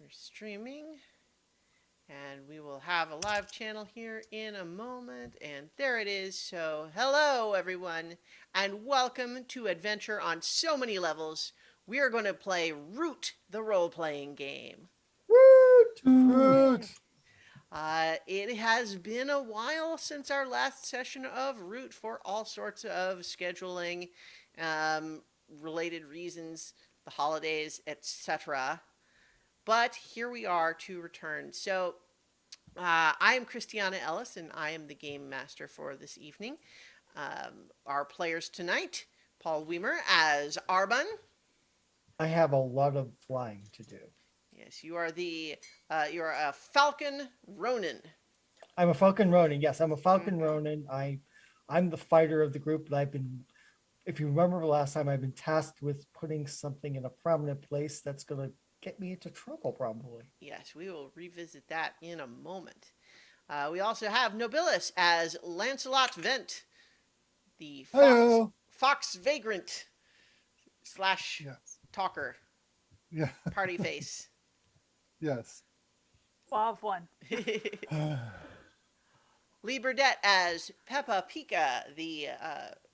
We're streaming, and we will have a live channel here in a moment. And there it is. So, hello, everyone, and welcome to Adventure on So Many Levels. We are going to play Root, the role playing game. Root! Root. Root! It has been a while since our last session of Root for all sorts of scheduling um, related reasons, the holidays, etc. But here we are to return. So, I am Christiana Ellis, and I am the game master for this evening. Our players tonight: Paul Weimer as Arbun. I have a lot of flying to do. Yes, you're a Falcon Ronin. I'm a Falcon Ronin. Yes, I'm a Falcon Mm-hmm. Ronin. I'm the fighter of the group, and if you remember the last time, I've been tasked with putting something in a prominent place that's gonna get me into trouble, probably. Yes, we will revisit that in a moment. We also have Nobilis as Lancelot Vent, the Hello! fox vagrant slash Yes. talker Yeah. party face. Yes. Suave one. Lee Burdett as Peppa Pika, the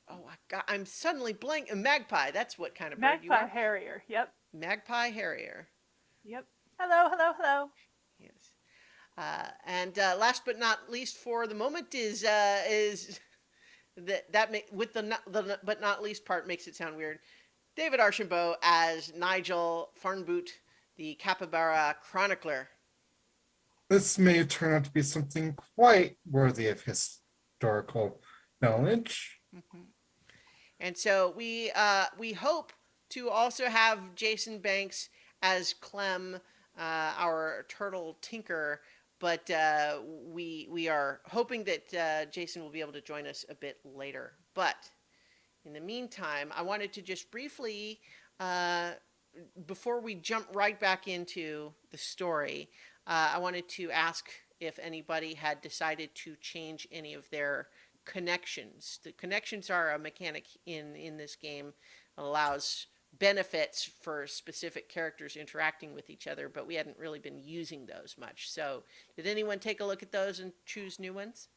oh God, I'm suddenly blank. Magpie. That's what kind of bird you Magpie are. Harrier. Yep. Magpie Harrier. Yep. Hello, hello, hello. Yes. And last but not least for the moment is with the but not least part makes it sound weird. David Archambault as Nigel Farnboot, the Capybara Chronicler. This may turn out to be something quite worthy of historical knowledge. Mm-hmm. And so we hope to also have Jason Banks as Clem, our turtle tinker. But we are hoping that Jason will be able to join us a bit later. But in the meantime, I wanted to just briefly, uh, before we jump right back into the story, I wanted to ask if anybody had decided to change any of their connections. The connections are a mechanic in this game that allows benefits for specific characters interacting with each other, but we hadn't really been using those much. So, did anyone take a look at those and choose new ones?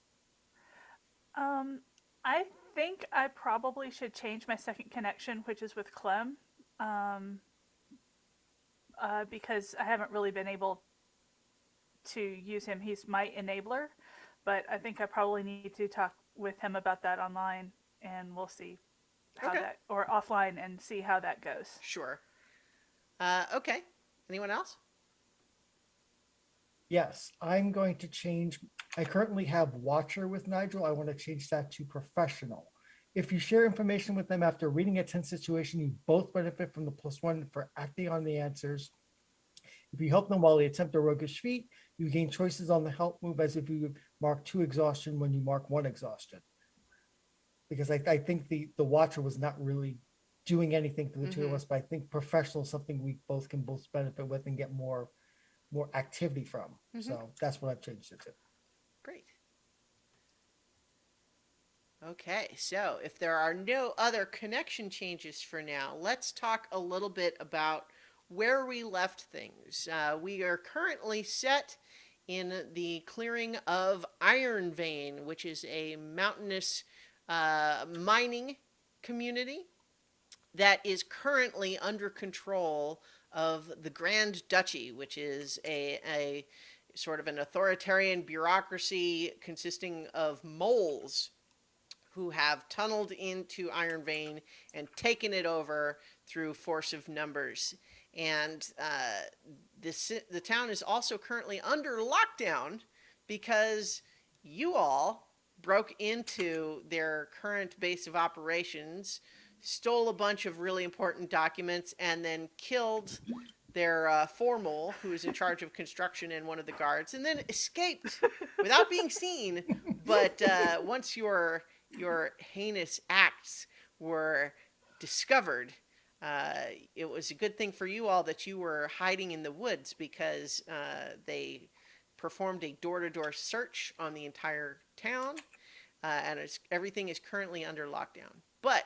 Um, I think I probably should change my second connection, which is with Clem, um, because I haven't really been able to use him. He's my enabler, but I think I probably need to talk with him about that online, and we'll see how Okay, that, or offline, and see how that goes. sure. Okay. Anyone else? Yes, I'm going to change. I currently have Watcher with Nigel. I want to change that to Professional. If you share information with them after reading a tense situation, you both benefit from the +1 for acting on the answers. If you help them while they attempt a roguish feat, you gain choices on the help move as if you mark 2 exhaustion when you mark 1 exhaustion. Because I think the Watcher was not really doing anything for the two of Mm-hmm. us, but I think Professional is something we both can both benefit with and get more activity from. Mm-hmm. So that's what I've changed it to. Great. Okay, so if there are no other connection changes for now, let's talk a little bit about where we left things. We are currently set in the clearing of Iron Vein, which is a mountainous mining community that is currently under control of the Grand Duchy, which is a sort of an authoritarian bureaucracy consisting of moles who have tunneled into Iron Vein and taken it over through force of numbers. And the town is also currently under lockdown because you all broke into their current base of operations, stole a bunch of really important documents, and then killed their formal, who is in charge of construction, and one of the guards, and then escaped without being seen. But once your heinous acts were discovered, it was a good thing for you all that you were hiding in the woods because they performed a door-to-door search on the entire town, and everything is currently under lockdown. But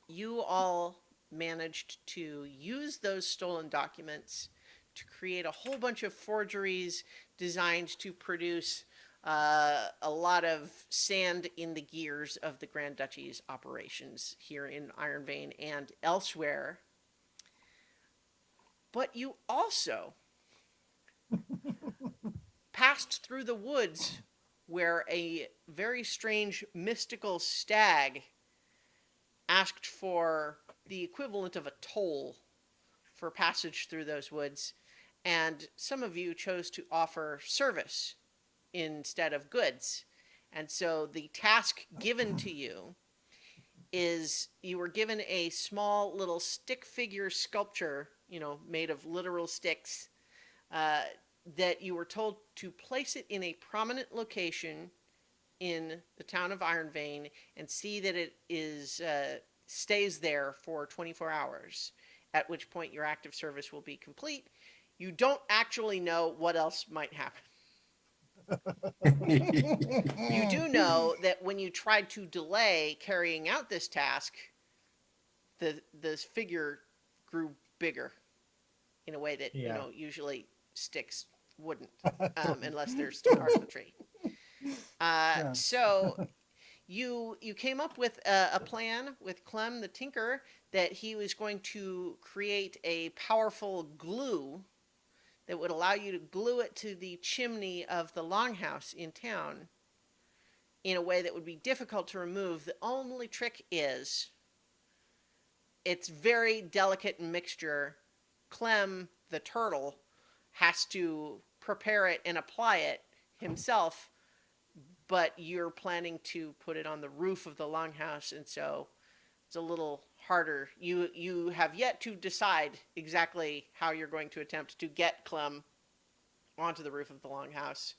you all managed to use those stolen documents to create a whole bunch of forgeries designed to produce a lot of sand in the gears of the Grand Duchy's operations here in Iron Vein and elsewhere. But you also passed through the woods where a very strange mystical stag asked for the equivalent of a toll for passage through those woods, and some of you chose to offer service instead of goods. And so the task given to you is you were given a small little stick figure sculpture, made of literal sticks, uh, that you were told to place it in a prominent location in the town of Iron Vein and see that it stays there for 24 hours, at which point your active service will be complete. You don't actually know what else might happen. You do know that when you tried to delay carrying out this task, the figure grew bigger in a way that Yeah. usually sticks wouldn't, unless they're stuck out of the tree. Yeah. So you came up with a plan with Clem the Tinker that he was going to create a powerful glue that would allow you to glue it to the chimney of the longhouse in town in a way that would be difficult to remove. The only trick is it's very delicate mixture. Clem the turtle has to prepare it and apply it himself, but you're planning to put it on the roof of the longhouse, and so it's a little harder. You have yet to decide exactly how you're going to attempt to get Clem onto the roof of the longhouse.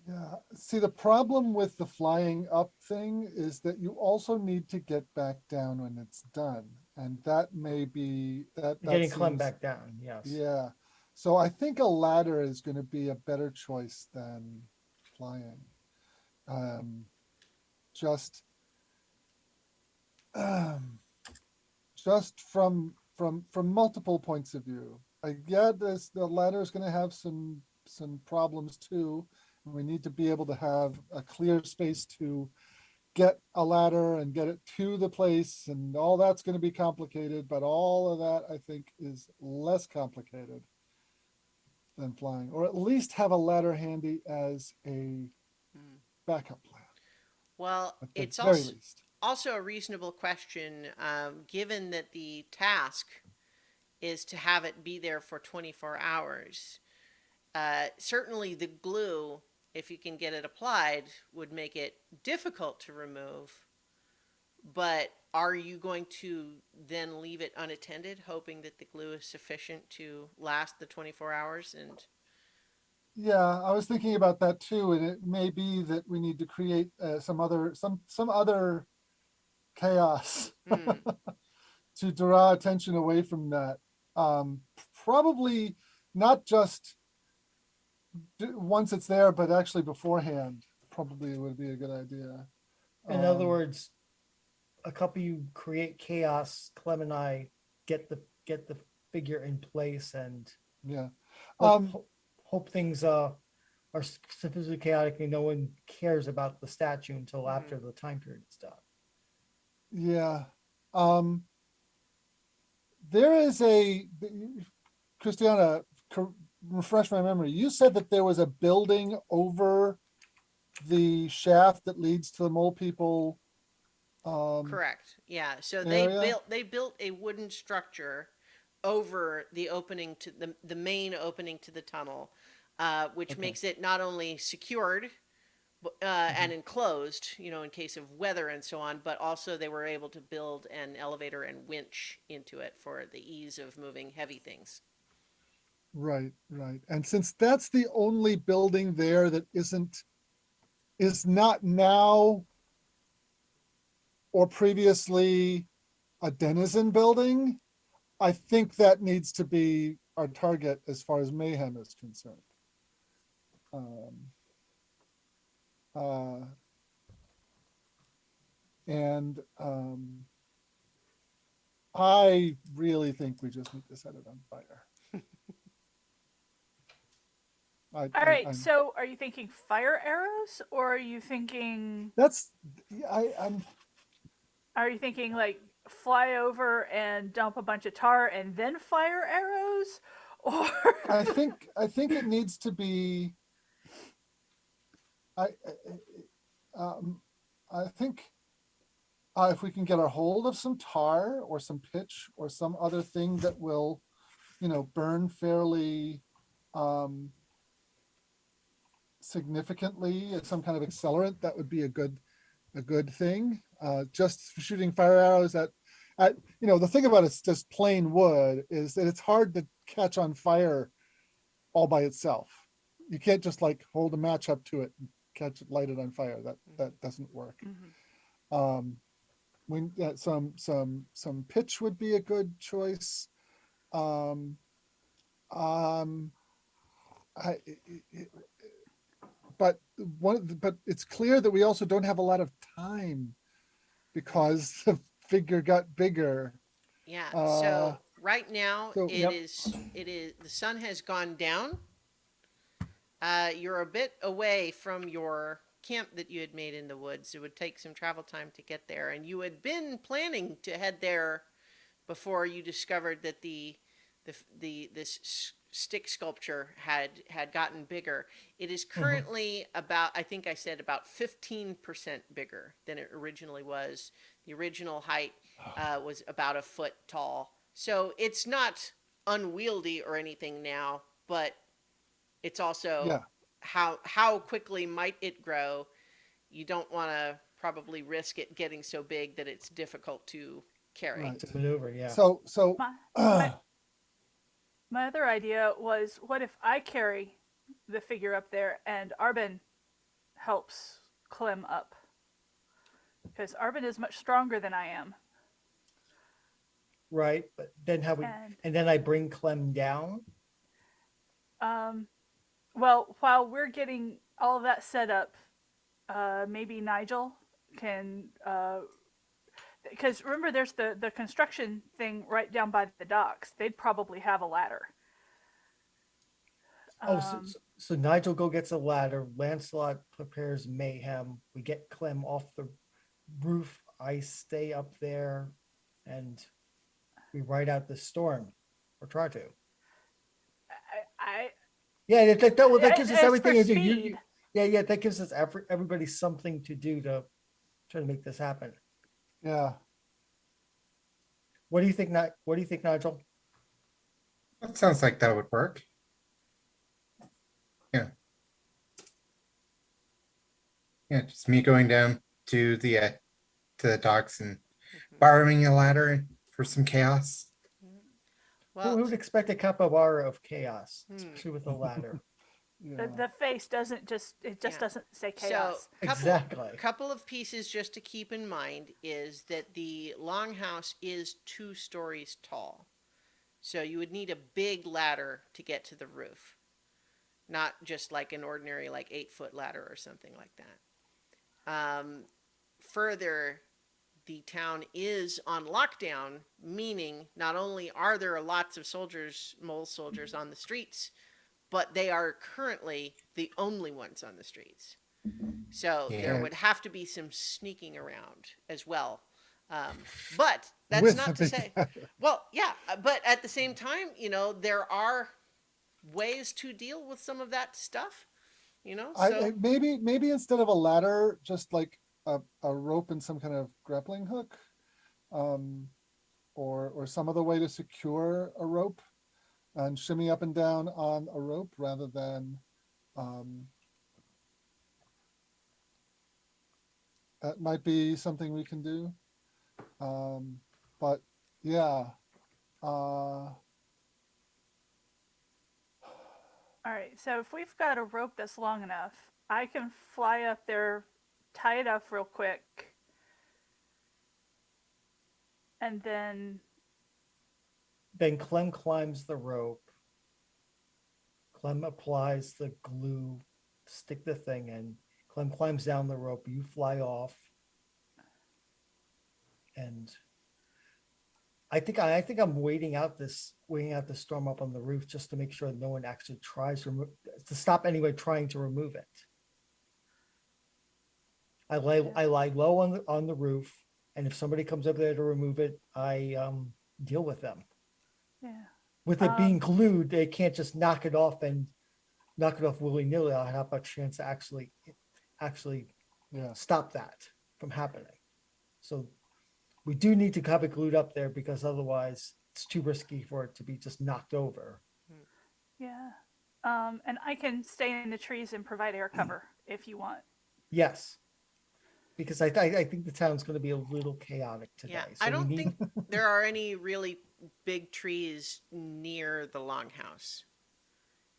Yeah, see, the problem with the flying up thing is that you also need to get back down when it's done. And that may be that Getting Clem seems- back down, yes. Yeah. So I think a ladder is going to be a better choice than flying. Um, just um, just from multiple points of view. The ladder is going to have some problems too. We need to be able to have a clear space to get a ladder and get it to the place, and all that's going to be complicated, but all of that I think is less complicated than flying, or at least have a ladder handy as a backup plan Well, at the it's very also least. also a reasonable question, given that the task is to have it be there for 24 hours. Certainly, the glue, if you can get it applied, would make it difficult to remove. But are you going to then leave it unattended, hoping that the glue is sufficient to last the 24 hours? And Yeah, I was thinking about that too, and it may be that we need to create some other chaos to draw attention away from that. Probably not just once it's there, but actually beforehand. Probably would be a good idea. In other words, a couple you create chaos, Clem and I get the figure in place and yeah. hope things are sufficiently chaotic and no one cares about the statue until after the time period is done. Yeah. There is Christiana, refresh my memory. You said that there was a building over the shaft that leads to the Mole People. correct, yeah. So area? they built a wooden structure over the opening to the main opening to the tunnel, which Okay. makes it not only secured and enclosed, in case of weather and so on, but also they were able to build an elevator and winch into it for the ease of moving heavy things. Right, right. And since that's the only building there that is not now or previously a denizen building, I think that needs to be our target as far as mayhem is concerned. Uh, and I really think we just need to set it on fire. All right. So, are you thinking fire arrows, or are you thinking? That's Are you thinking like fly over and dump a bunch of tar and then fire arrows, or? I think it needs to be. I um, I think if we can get a hold of some tar or some pitch or some other thing that will, burn fairly significantly as some kind of accelerant, that would be a good thing. Just shooting fire arrows at the thing about it's just plain wood is that it's hard to catch on fire all by itself. You can't just like hold a match up to it and catch it, light it on fire. That doesn't work. Mhm. When some pitch would be a good choice. Um, um, I, but but it's clear that we also don't have a lot of time because the figure got bigger. Yeah. Uh, So right now so- it Yep. is the sun has gone down. You're a bit away from your camp that you had made in the woods. It would take some travel time to get there, and you had been planning to head there before you discovered that this stick sculpture had gotten bigger. It is currently about, I think I said, about 15% bigger than it originally was. The original height was about a foot tall, so it's not unwieldy or anything now, but it's also Yeah. how quickly might it grow. You don't want to probably risk it getting so big that it's difficult to carry. Right. To maneuver, yeah. So My other idea was, what if I carry the figure up there and Arbin helps Clem up? Because Arbin is much stronger than I am. Right, but then how we, And and then I bring Clem down. well, while we're getting all of that set up, maybe Nigel can, because remember, there's the construction thing right down by the docks. They'd probably have a ladder. Oh, so Nigel go gets a ladder. Lancelot prepares mayhem. We get Clem off the roof. I stay up there, and we ride out the storm, or try to. I Yeah, that gives us as for everything to do. speed. Yeah, that gives us everybody something to do to try to make this happen. yeah, What do you think, What do you think, Nigel? That sounds like that would work. Yeah. Yeah, just me going down to the docks and borrowing a ladder for some chaos. Well, Who would expect a capybara of chaos, Hmm. especially with a ladder? yeah. The face doesn't just Yeah. doesn't say so chaos. Exactly. couple of pieces just to keep in mind is that the longhouse is 2 stories tall. So you would need a big ladder to get to the roof. Not just like an ordinary like 8-foot ladder or something like that. Further, the town is on lockdown, meaning not only are there lots of mole soldiers on the streets, but they are currently the only ones on the streets. So there Yeah. would have to be some sneaking around as well. But that's With not a to big say, ladder. well, yeah, but at the same time, there are ways to deal with some of that stuff, so Maybe instead of a ladder, just like a rope and some kind of grappling hook, or some other way to secure a rope and shimmy up and down on a rope rather than that might be something we can do. But yeah, All right, so if we've got a rope that's long enough, I can fly up there, tie it up real quick, and then Then Clem climbs the rope. Clem applies the glue, stick the thing in. Clem climbs down the rope. You fly off. And I think I'm waiting out the storm up on the roof just to make sure no one actually tries to stop anyone trying to remove it. I lie low on the roof, and if somebody comes over there to remove it, I deal with them. Yeah. With it being glued, they can't just knock it off willy-nilly. I'll have a chance to actually Yeah. stop that from happening. So we do need to have it glued up there because otherwise it's too risky for it to be just knocked over. Yeah. And I can stay in the trees and provide air cover if you want. Yes. Because I think the town's going to be a little chaotic today. Yeah, So I we don't need, think there are any really big trees near the longhouse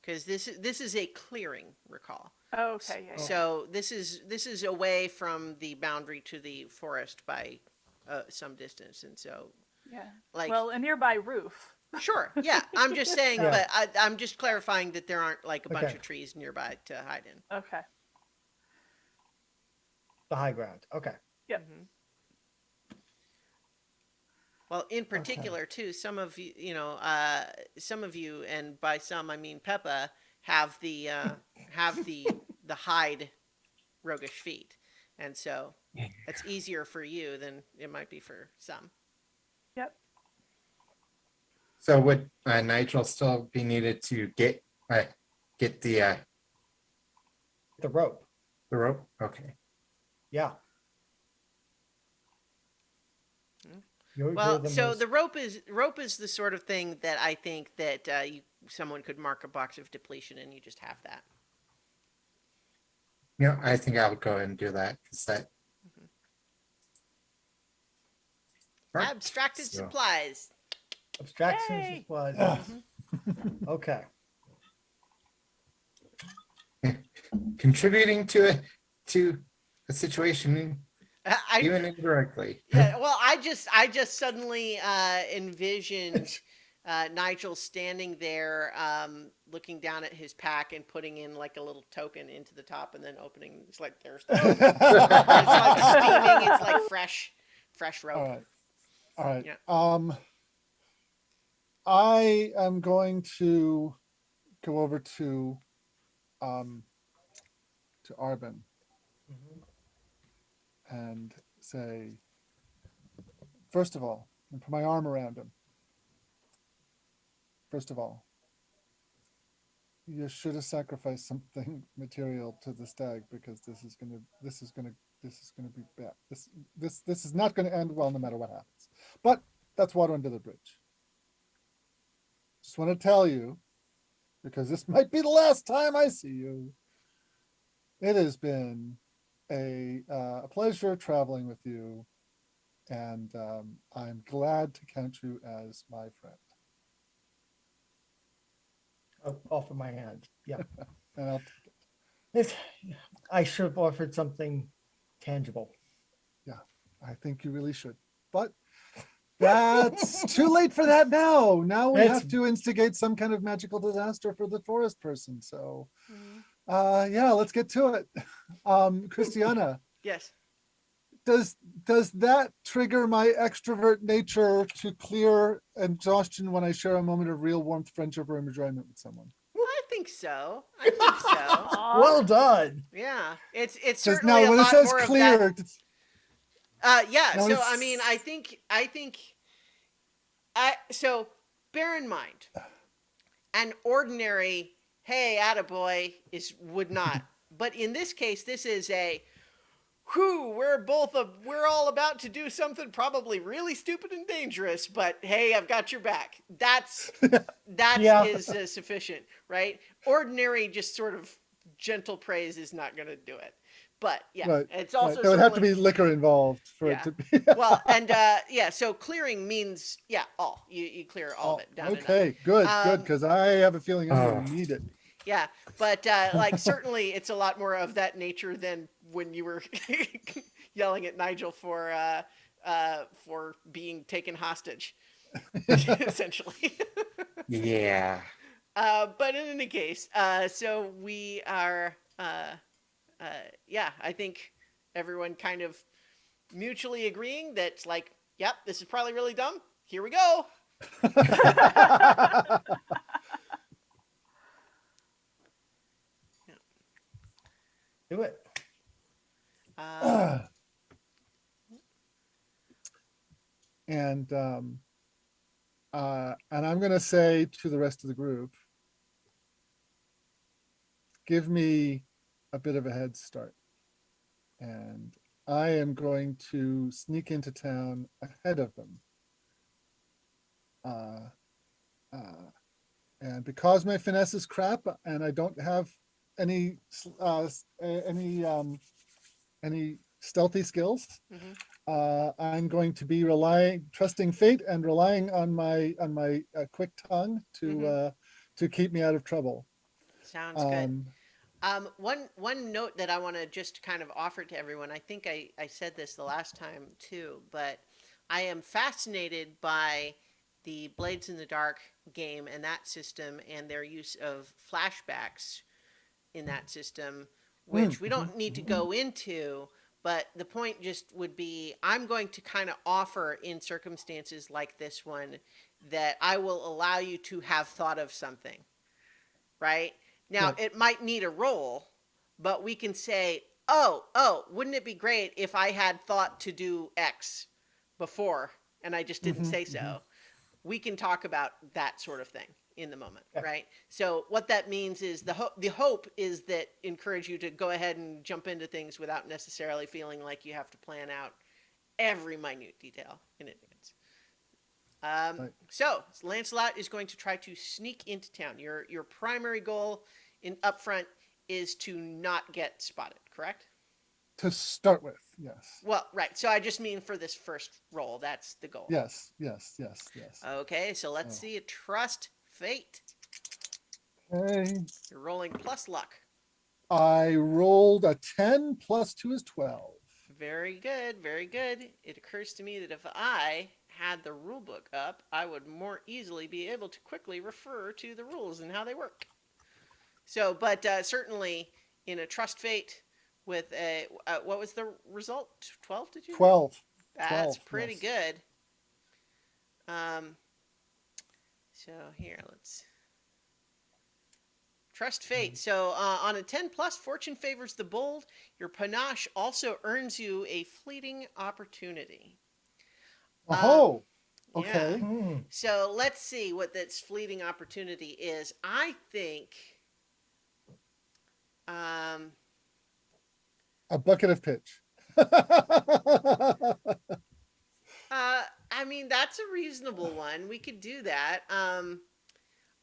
because this is a clearing. Recall. Oh, okay. Yeah. So this is away from the boundary to the forest by some distance, and so Yeah. like Well, a nearby roof. sure, yeah. I'm just saying, Yeah. but I'm just clarifying that there aren't like a bunch Okay. of trees nearby to hide in. Okay. the high ground. Okay. Well, in particular, too, some of you, some of you, and by some I mean Peppa, have the the hide roguish feet, and so it's easier for you than it might be for some. Yep. So would Nigel still be needed to get the The rope. rope? Okay. Yeah. You're Well, the so most- the rope is the sort of thing that I think that someone could mark a box of depletion, and you just have that. I think I'll go ahead and do that. 'Cause that. Right, Abstracted so- supplies. abstraction Yay! supplies. Okay. Contributing to a situation, I, even indirectly. Yeah, well, I just suddenly envisioned Nigel standing there, looking down at his pack and putting in like a little token into the top, and then opening. It's like there's the rope. It's like steaming. It's like fresh rope. All right. All right. Yeah. I am going to go over to Arvin and say, first of all, and put my arm around him. First of all, you should have sacrificed something material to the stag because this is gonna be bad. This is not gonna end well no matter what happens. But that's water under the bridge. Just want to tell you, because this might be the last time I see you. It has been a pleasure traveling with you, and I'm glad to count you as my friend. I'll offer my hand. Yeah. And I'll I should have offered something tangible. I think you really should. But that's too late for that now. Now we It's- have to instigate some kind of magical disaster for the forest person. So Mhm. yeah, let's get to it. Christiana, Yes. does that trigger my extrovert nature to clear exhaustion when I share a moment of real warmth, friendship, or enjoyment with someone? I think so. I think so. Aw. Well done. Yeah. It's Because certainly now a when it lot says more of that. clear, Yeah. No, So it's- I mean, I think. So bear in mind, an ordinary "Hey, attaboy" would not. But in this case, this is a whew, we're all about to do something probably really stupid and dangerous, but hey, I've got your back. That Yeah. is sufficient, right? Ordinary, just sort of gentle praise is not going to do it. But yeah, Right, it's right, also there would have to be certainly- liquor involved for Yeah. it to be. well, and yeah, so clearing means all you clear all of it down and up. Okay, good, Um, because I have a feeling I'm Oh. going to need it. Yeah, but like certainly it's a lot more of that nature than when you were yelling at Nigel for being taken hostage, essentially. Yeah. But in any case, so we are, yeah, I think everyone kind of mutually agreeing that like, yep, this is probably really dumb. Here we go. Do it. Um, And I'm going to say to the rest of the group, give me a bit of a head start. And I am going to sneak into town ahead of them. And because my finesse is crap and I don't have any any stealthy skills, I'm going to be trusting fate and relying on my quick tongue to keep me out of trouble. Sounds good. One note that I want to just kind of offer to everyone, I think I said this the last time too, but I am fascinated by the Blades in the Dark game and that system and their use of flashbacks in that system, which we don't need to go into, but the point just would be I'm going to kind of offer in circumstances like this one that I will allow you to have thought of something, right? Now, Right. it might need a roll, but we can say, wouldn't it be great if I had thought to do X before and I just didn't say so? We can talk about that sort of thing in the moment, right? So what that means is the hope is that encourage you to go ahead and jump into things without necessarily feeling like you have to plan out every minute detail in advance. Right. So Lancelot is going to try to sneak into town. Your primary goal in upfront is to not get spotted, correct? To start with, yes. Well, right. So I just mean for this first roll, that's the goal. Yes. Okay, so let's see a trust fate. Okay. You're rolling plus luck. I rolled a 10 plus 2 is 12. Very good, very good. It occurs to me that if I had the rule book up, I would more easily be able to quickly refer to the rules and how they work. So, but certainly in a trust fate with a, what was the result? 12, did you? 12. That's 12, pretty yes. good. So here, let's trust fate. So on a 10 plus, fortune favors the bold. Your panache also earns you a fleeting opportunity. Oh, Yeah. okay. So let's see what this fleeting opportunity is. I think A bucket of pitch. I mean, that's a reasonable one. We could do that.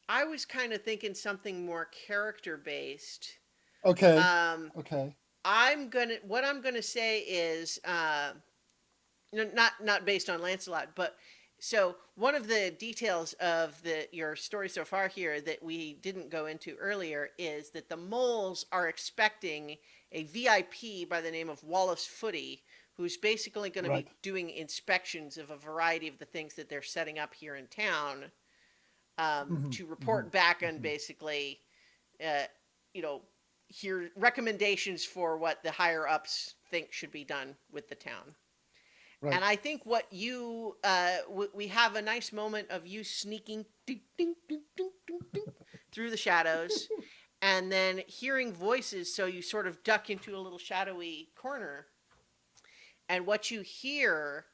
I was kind of thinking something more character based. Okay. Um, Okay. what I'm gonna say is, not based on Lancelot, but so one of the details of your story so far here that we didn't go into earlier is that the moles are expecting a VIP by the name of Wallace Footy, who's basically going to be doing inspections of a variety of the things that they're setting up here in town, to report back on basically, hear recommendations for what the higher ups think should be done with the town. Right. And I think what you, we have a nice moment of you sneaking ding, ding, ding, ding, ding, ding, through the shadows and then hearing voices. So you sort of duck into a little shadowy corner. And what you hear,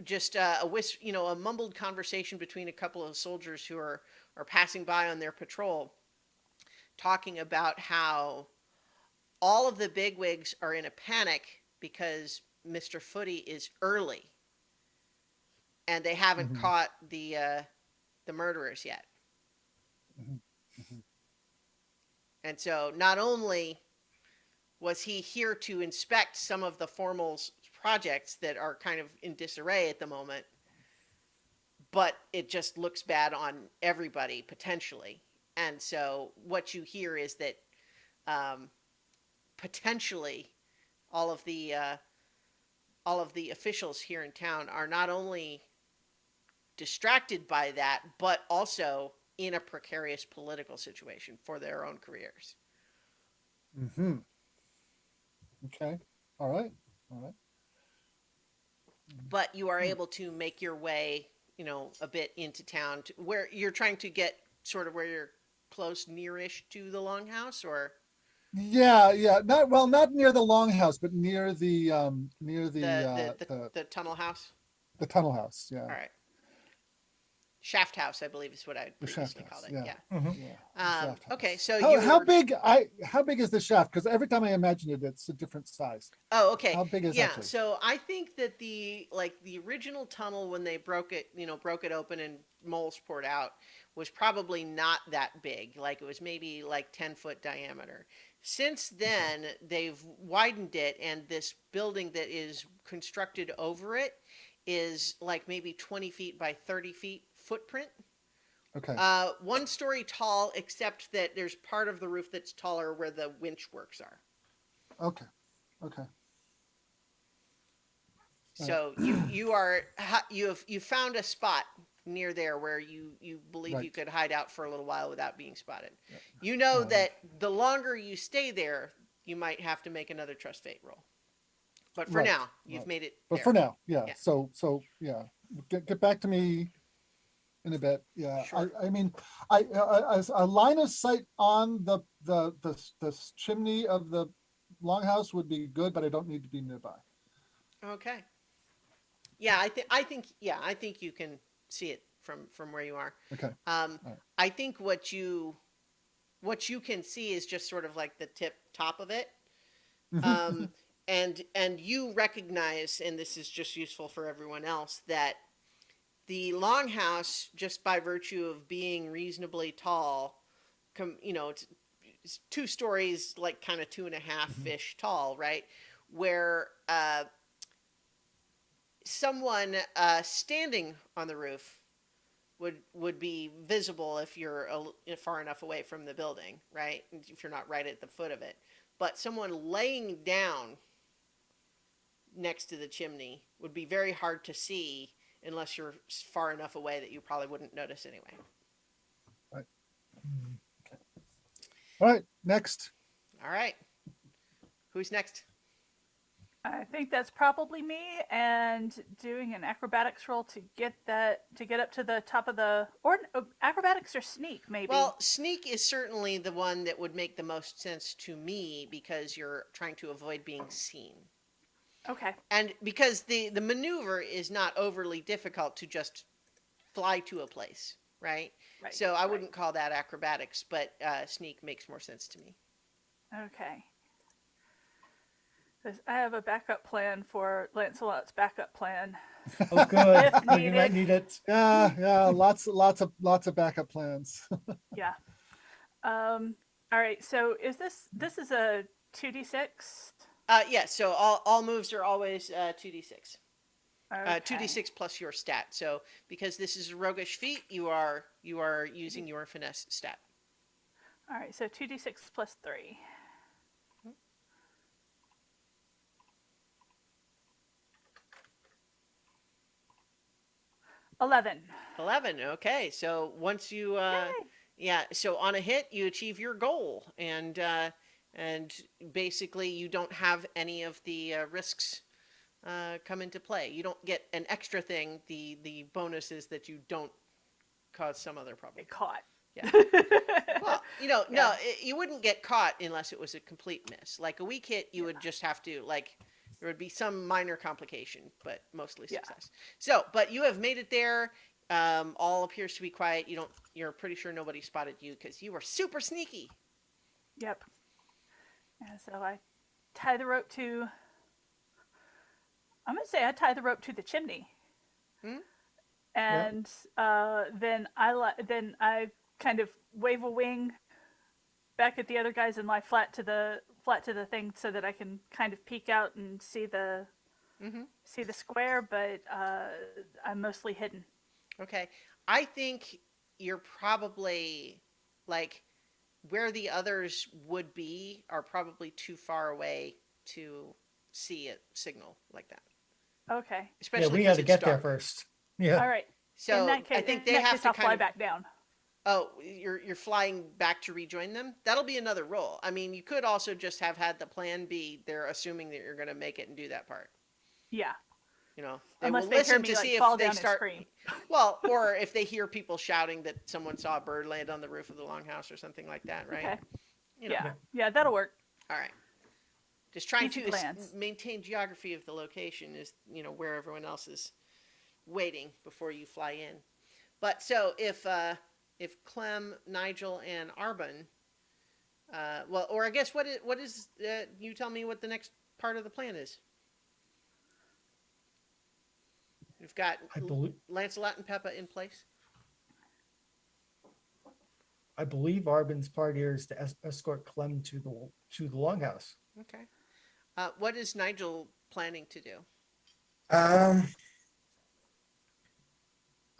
just a mumbled conversation between a couple of soldiers who are passing by on their patrol, talking about how all of the bigwigs are in a panic because Mr. Footy is early, and they haven't caught the murderers yet. And so, not only was he here to inspect some of the formal projects that are kind of in disarray at the moment, but it just looks bad on everybody potentially. And so, what you hear is that potentially all of the officials here in town are not only distracted by that, but also in a precarious political situation for their own careers. Okay. All right. but you are able to make your way, a bit into town to where you're trying to get sort of where you're close nearish to the longhouse, or Yeah, not near the longhouse, but near the tunnel house. the tunnel house. Yeah, All right. Shaft house, I believe, is what I the shaft previously called house. it. Yeah, Yeah. Mhm. yeah. the shaft Okay, house. so How big is the shaft? Because every time I imagine it, it's a different size. Oh, okay. How big is Yeah, actually? so I think that the original tunnel when they broke it open and moles poured out was probably not that big. Like it was maybe like 10-foot diameter. Since then, they've widened it, and this building that is constructed over it is like maybe 20 feet by 30 feet footprint. Okay. 1 story tall, except that there's part of the roof that's taller where the winch works are. Okay. Okay. So you found a spot near there where you believe you Right. could hide out for a little while without being spotted. Yeah. You know Um, that the longer you stay there, you might have to make another trust fate roll. But for Right, now, you've right. made it But there. for now, yeah. Yeah. So yeah, get back to me in a bit. Yeah. Sure. I mean, as a line of sight on the chimney of the longhouse would be good, but I don't need to be nearby. Okay. Yeah, I think you can see it from where you are. Okay. Alright. I think what you can see is just sort of like the top of it. Um, and you recognize, and this is just useful for everyone else, that the longhouse, just by virtue of being reasonably tall, it's 2 stories, like kind of 2.5 ish tall, right? Where someone standing on the roof would be visible if you're far enough away from the building, right? If you're not right at the foot of it. But someone laying down next to the chimney would be very hard to see unless you're far enough away that you probably wouldn't notice anyway. All right. Next. All right. Who's next? I think that's probably me, and doing an acrobatics roll to get up to the top of the, or acrobatics or sneak maybe. Well, sneak is certainly the one that would make the most sense to me because you're trying to avoid being seen. Okay. And because the maneuver is not overly difficult to just fly to a place, right? Right. So I right. wouldn't call that acrobatics, but sneak makes more sense to me. Okay. 'Cause I have a backup plan for Lancelot's backup plan. Oh, good. If Oh, you might needed. need it. Yeah. Lots of backup plans. Yeah. All right. So this is a 2d6? Yeah, so all moves are always 2d6. Okay. 2d6 plus your stat. So because this is a roguish feat, you are using your finesse stat. All right. So 2d6 plus 3. Mm-hmm. 11. 11. Okay, so once you so on a hit you achieve your goal, and basically you don't have any of the risks come into play. You don't get an extra thing. The bonus is that you don't cause some other problem. Get caught. Yeah. Well, no, you wouldn't get caught unless it was a complete miss. Like a weak hit, you would just have to, like, there would be some minor complication, but mostly Yeah. success. So, but you have made it there. All appears to be quiet. You're pretty sure nobody spotted you because you were super sneaky. Yep. And so I tie the rope to. I'm gonna say I tie the rope to the chimney. Hmm? And then I kind of wave a wing back at the other guys and lie flat to the thing so that I can kind of peek out and see the square, but I'm mostly hidden. Okay. I think you're probably, like, where the others would be are probably too far away to see a signal like that. Okay. Yeah, Especially we got because to it's get there dark. first. Yeah. All right. So in that case, I think in they that have case, to I'll kind fly of. back down. Oh, you're flying back to rejoin them? That'll be another roll. I mean, you could also just have had the plan B. They're assuming that you're going to make it and do that part. Yeah. You know, they Unless will they hear listen me to like see fall if they down and start. scream. Well, or if they hear people shouting that someone saw a bird land on the roof of the longhouse or something like that, right? Okay. You know. Yeah. Yeah. Yeah, that'll work. All right. Just trying Easy to plans. maintain geography of the location is, where everyone else is waiting before you fly in. But so if Clem, Nigel, and Arbon, well, or I guess what is you tell me what the next part of the plan is. We've got I believe Lancelot and Peppa in place. Arbin's part here is to escort Clem to the longhouse. Okay. What is Nigel planning to do? Um,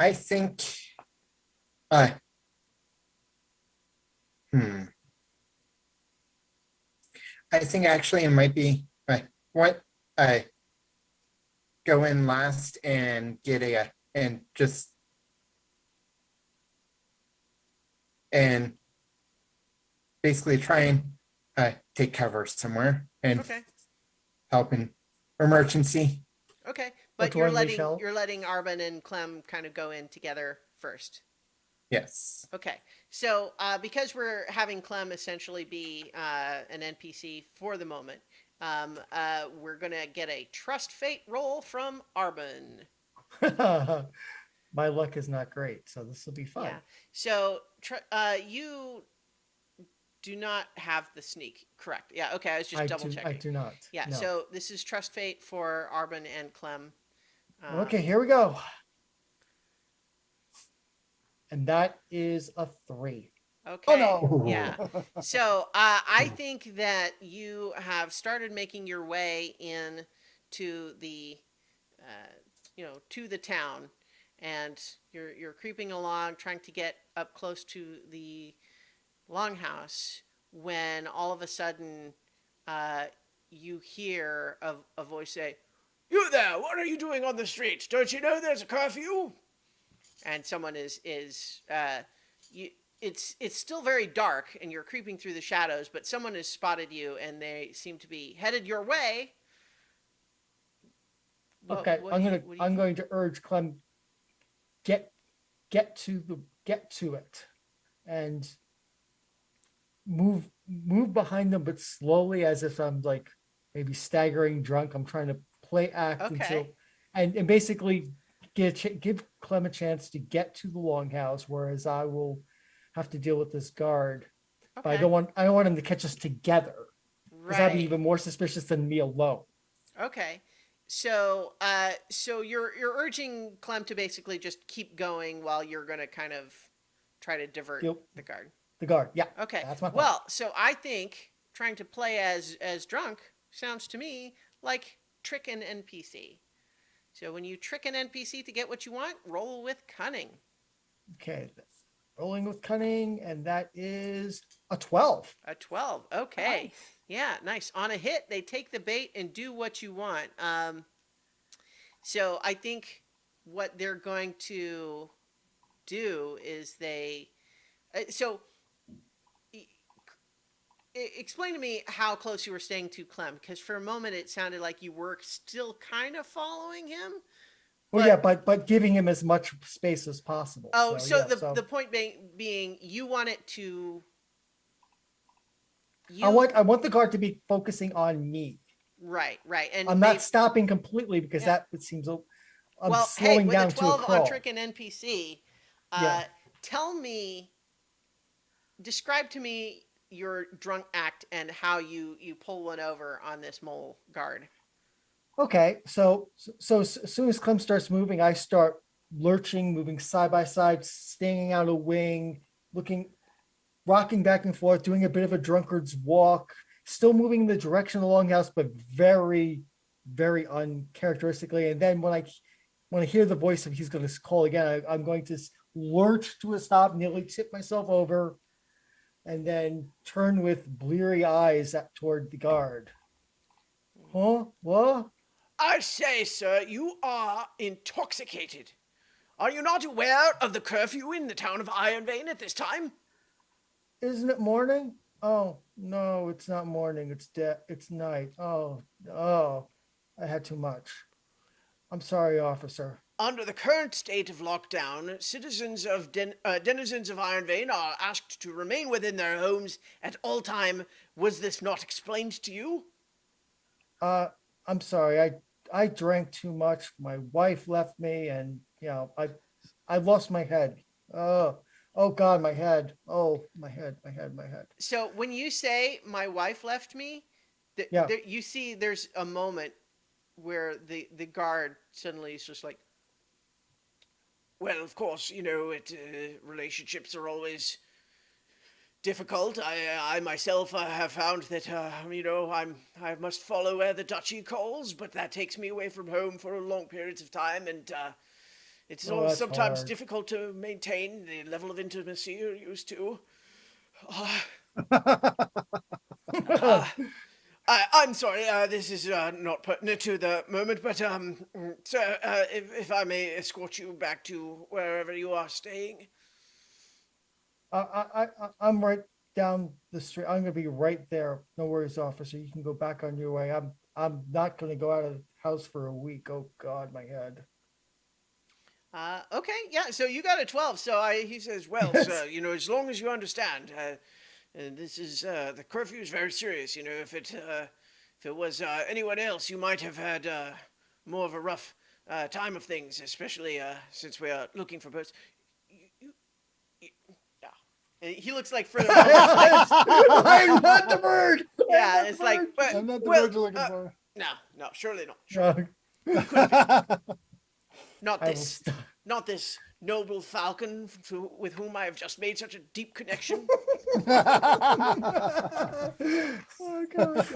I think, uh, hmm. I think actually it might be, what, go in last and get and just, and basically try and, take cover somewhere and Okay. help in emergency. Okay. But But to you're unleash letting hell? Arbon and Clem kind of go in together first. Yes. Okay, so because we're having Clem essentially be an NPC for the moment, we're gonna get a trust fate roll from Arbon. My luck is not great, so this will be fun. Yeah. So you do not have the sneak, correct? Yeah. Okay, I was just double I checking. do not. Yeah. No. So this is trust fate for Arbon and Clem. Okay, here we go. And that is a 3. Okay. no. Yeah. So I think that you have started making your way in to the, to the town, and you're creeping along, trying to get up close to the longhouse. When all of a sudden, you hear a voice say, "You there! What are you doing on the street? Don't you know there's a curfew?" And someone you it's still very dark and you're creeping through the shadows, but someone has spotted you and they seem to be headed your way. Okay, I'm going to urge Clem get to it and move behind them, but slowly, as if I'm like maybe staggering drunk. I'm trying to play act Okay. until and basically give Clem a chance to get to the longhouse, whereas I will have to deal with this guard. But I Okay. don't want him to catch us together, because that'd be Right. even more suspicious than me alone. Okay. So so you're urging Clem to basically just keep going while you're gonna kind of try to divert Yep. the guard. The guard, yeah. Okay. That's my plan. Well, so I think trying to play as drunk sounds to me like trick an NPC. So when you trick an NPC to get what you want, roll with cunning. Okay, rolling with cunning, and that is a 12. A 12. Okay. Nice. Yeah, nice. On a hit, they take the bait and do what you want. So I think what they're going to do is explain to me how close you were staying to Clem, because for a moment it sounded like you were still kind of following him. Well, yeah, but giving him as much space as possible. Oh, so yeah, the point being you want it to. I want the guard to be focusing on me. Right, and I'm not stopping completely, because Yeah. that it seems I'm well, hey, slowing with down a to a 12 on crawl. trick and NPC, Yeah. tell me, describe to me your drunk act and how you pull one over on this mole guard. Okay, so as soon as Clem starts moving, I start lurching, moving side by side, staying out a wing, rocking back and forth, doing a bit of a drunkard's walk, still moving in the direction of the longhouse, but very, very uncharacteristically. And then when I hear the voice of he's going to call again, I'm going to lurch to a stop, nearly tip myself over, and then turn with bleary eyes toward the guard. Huh? What? I say, sir, you are intoxicated. Are you not aware of the curfew in the town of Ironvein at this time? Isn't it morning? Oh, no, it's not morning. It's night. Oh, I had too much. I'm sorry, officer. Under the current state of lockdown, citizens of denizens of Iron Vein are asked to remain within their homes at all time. Was this not explained to you? Uh, I'm sorry. I drank too much. My wife left me, and I lost my head. Oh God, my head. Oh, my head, my head, my head. So when you say my wife left me, Yeah. you see there's a moment where the guard suddenly is just like, well, of course, relationships are always difficult. I myself have found that I must follow where the duchy calls, but that takes me away from home for long periods of time, and it's Oh, that's sometimes hard. difficult to maintain the level of intimacy you're used to. I'm sorry, this is not pertinent to the moment, but sir, if I may escort you back to wherever you are staying. I'm right down the street. I'm gonna be right there. No worries, officer. You can go back on your way. I'm not gonna go out of the house for a week. Oh God, my head. Okay, yeah, so you got a 12. So he says, well, Yes. sir, as long as you understand, this is, the curfew is very serious. If it was anyone else, you might have had more of a rough time of things, especially since we are looking for birds. Yeah. And he looks like for the moment, like, I'm not the bird. yeah, it's like, but, I'm not the well, word you're looking for. no, surely not. Surely not I will this. stop. Not this noble falcon with whom I have just made such a deep connection. Oh God.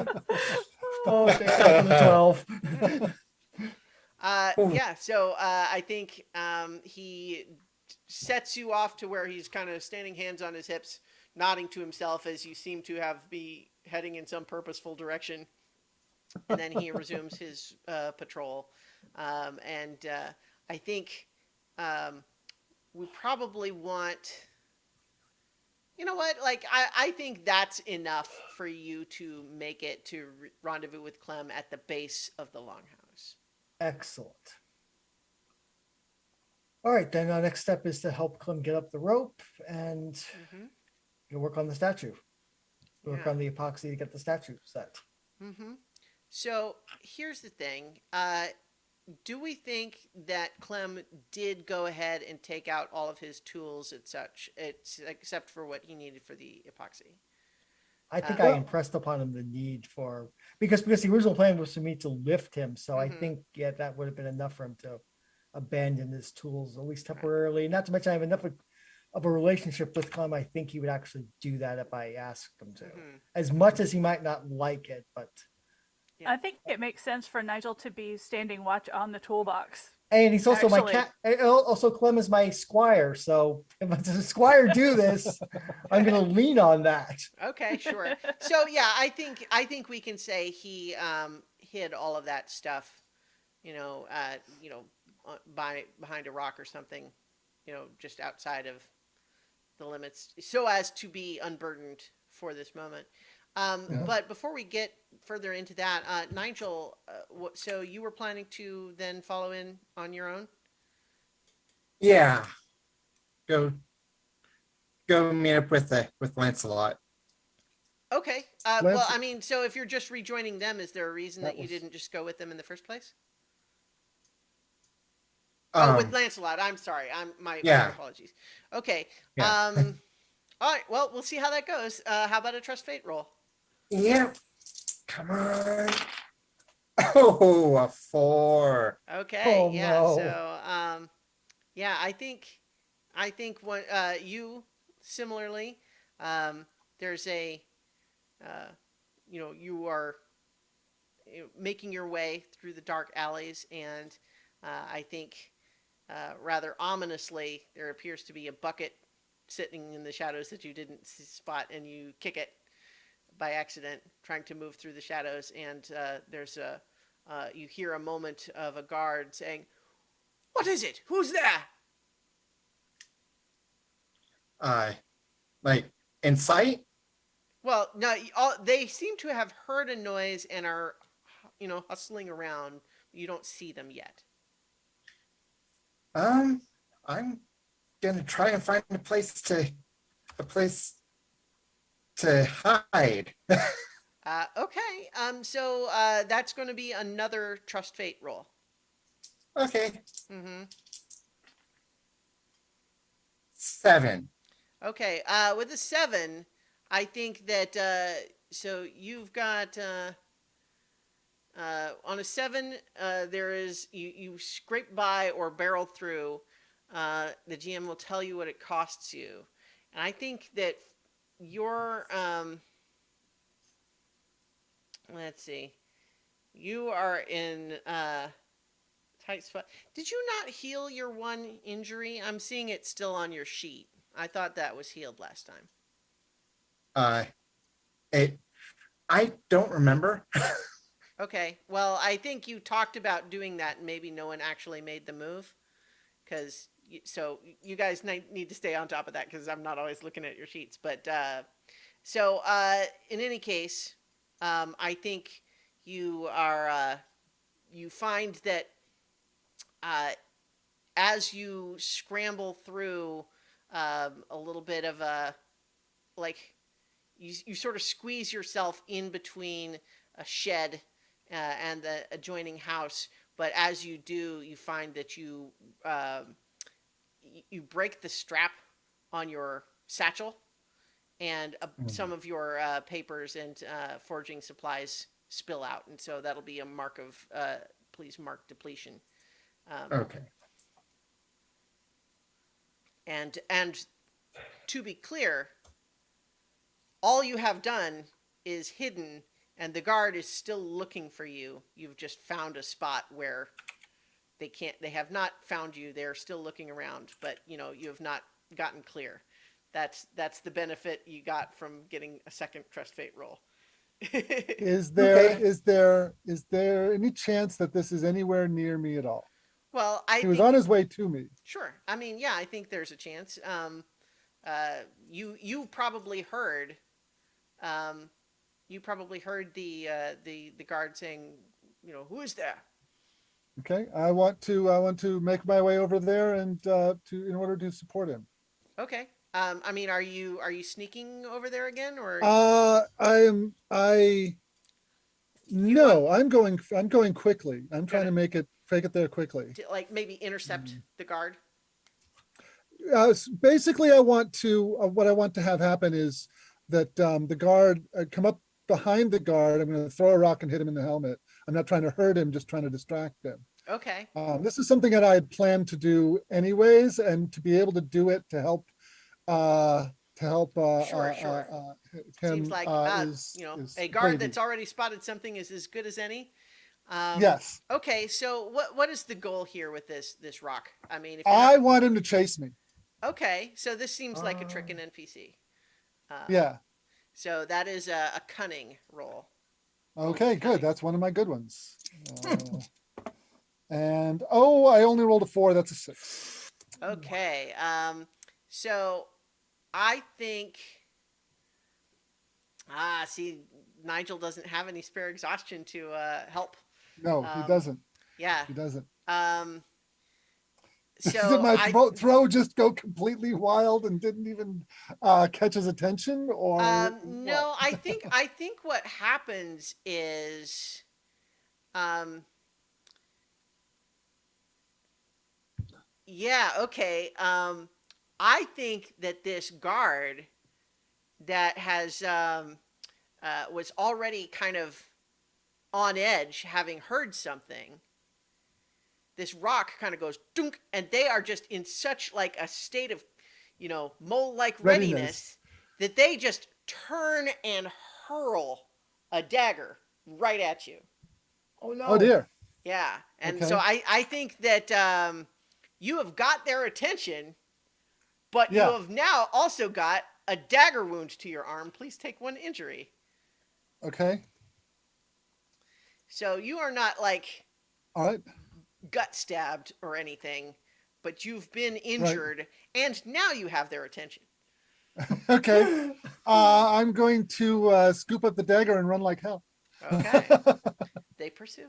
Oh, thank God for the 12. Yeah, so I think he sets you off to where he's kind of standing hands on his hips, nodding to himself as you seem to be heading in some purposeful direction. And then he resumes his patrol. And I think we probably want. You know what? Like, I think that's enough for you to make it to rendezvous with Clem at the base of the Longhouse. Excellent. All right, then our next step is to help Clem get up the rope and Mm-hmm. you work on the statue. Work Yeah. on the epoxy to get the statue set. Mm-hmm. So here's the thing. Do we think that Clem did go ahead and take out all of his tools and such, except for what he needed for the epoxy? I think Uh, I impressed upon him the need for because the original plan was for me to lift him. So I Mhm. think that would have been enough for him to abandon his tools, at least temporarily. Not to mention I have enough of a relationship with Clem. I think he would actually do that if I asked him to. Mhm. As much as he might not like it, but Yeah. I think it makes sense for Nigel to be standing watch on the toolbox. and he's also Actually- my cat. Also, Clem is my squire. So if the squire do this, I'm gonna lean on that. Okay, sure. So yeah, I think we can say he hid all of that stuff, behind a rock or something, just outside of the limits, so as to be unburdened for this moment. Yeah. But before we get further into that, Nigel, so you were planning to then follow in on your own? Yeah. Go meet up with Lancelot. Okay. Lance- Well, I mean, so if you're just rejoining them, is there a reason That that you was- didn't just go with them in the first place? Oh, with Um, Lancelot. I'm sorry. My Yeah. apologies. Okay. Yeah. All right. Well, we'll see how that goes. How about a trust fate roll? yeah. Come on. Oh, a 4. Okay. Oh, Yeah. no. So, yeah, I think what you similarly, there's you are making your way through the dark alleys, and I think rather ominously there appears to be a bucket sitting in the shadows that you didn't spot, and you kick it by accident, trying to move through the shadows, and you hear a moment of a guard saying, "What is it? Who's there?" Like in sight? Well, no, they seem to have heard a noise and are, hustling around. You don't see them yet. I'm gonna try and find a place to hide. Okay. So that's going to be another trust fate roll. Okay, Mm-hmm. 7. Okay. With a 7, I think that so you've got on a 7, there is you scrape by or barrel through. The GM will tell you what it costs you, and I think that your let's see, you are in tight spot. Did you not heal your one injury? I'm seeing it still on your sheet. I thought that was healed last time. Uh, it, I don't remember. Okay. Well, I think you talked about doing that, and maybe no one actually made the move. Because so you guys need to stay on top of that because I'm not always looking at your sheets. But so in any case, I think you are you find that uh, as you scramble through a little bit of a like you sort of squeeze yourself in between a shed and the adjoining house. But as you do, you find that you break the strap on your satchel, and some of your papers and forging supplies spill out, and so that'll be a mark of please mark depletion. Okay. And to be clear, all you have done is hidden, and the guard is still looking for you. You've just found a spot where they have not found you. They're still looking around, but you have not gotten clear. That's the benefit you got from getting a second trust fate roll. Is there, Okay. is there any chance that this is anywhere near me at all? Well, I He was think on his way to me. sure. I mean, yeah, I think there's a chance. You probably heard, the guard saying, who is there? Okay, I want to make my way over there and in order to support him. Okay. I mean, are you sneaking over there again, or you want No, I'm going quickly. I'm trying to make it there quickly. to like maybe intercept the guard? Basically, I want to what I want to have happen is that the guard come up behind the guard. I'm going to throw a rock and hit him in the helmet. I'm not trying to hurt him, just trying to distract him. Okay. This is something that I had planned to do anyways, and to be able to do it to help Sure. him Seems like is a guard gravy. that's already spotted something is as good as any. Yes, Okay, so what is the goal here with this rock? I mean, if I want him to chase me. okay, so this seems like a trick in NPC. Yeah. So that is a cunning roll. Okay, good. That's one of my good ones. And I only rolled a 4. That's a 6. Okay. So I think see, Nigel doesn't have any spare exhaustion to help. No, he Um, doesn't. Yeah. He doesn't. Did So my throw just go completely wild and didn't even catch his attention, or no, what? I think what happens is yeah, okay. I think that this guard that has was already kind of on edge, having heard something. This rock kind of goes dunk, and they are just in such like a state of, mole-like readiness that they just turn and hurl a dagger right at you. Oh no. Oh dear. Yeah, and Okay. so I think that you have got their attention, but you Yeah. have now also got a dagger wound to your arm. Please take 1 injury. Okay. So you are not like All right. gut stabbed or anything, but you've been injured, and now you have their attention. Okay. I'm going to scoop up the dagger and run like hell. Okay. They pursue.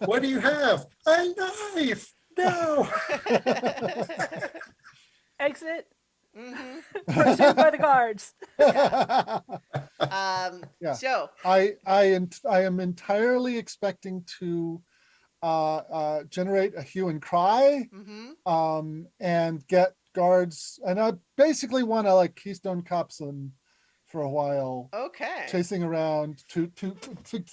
What do you have? A knife. No. Exit. Hmm. Pursued by the guards. Yeah. So, I am entirely expecting to generate a hue and cry, hmm and get guards, and I basically want to like Keystone Cops them for a while, okay. chasing around to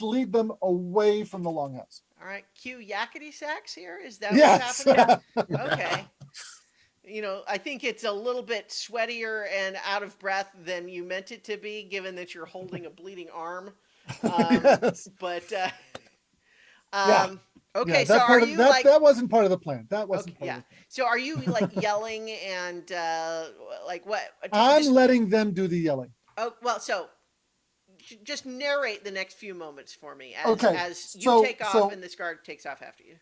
lead them away from the longhouse. All right. Cue yakety sax here. Is that Yes. what's happening? Yeah. Okay. You know, I think it's a little bit sweatier and out of breath than you meant it to be, given that you're holding a bleeding arm. Yes. But Yeah. um, Yeah. okay, so That are part of you that like that wasn't part of the plan. That okay, wasn't part yeah? of the plan. So are you like yelling and like what? I'm Just letting them do the yelling. oh well, so just narrate the next few moments for me Okay. as you So take off so and this guard takes off after you.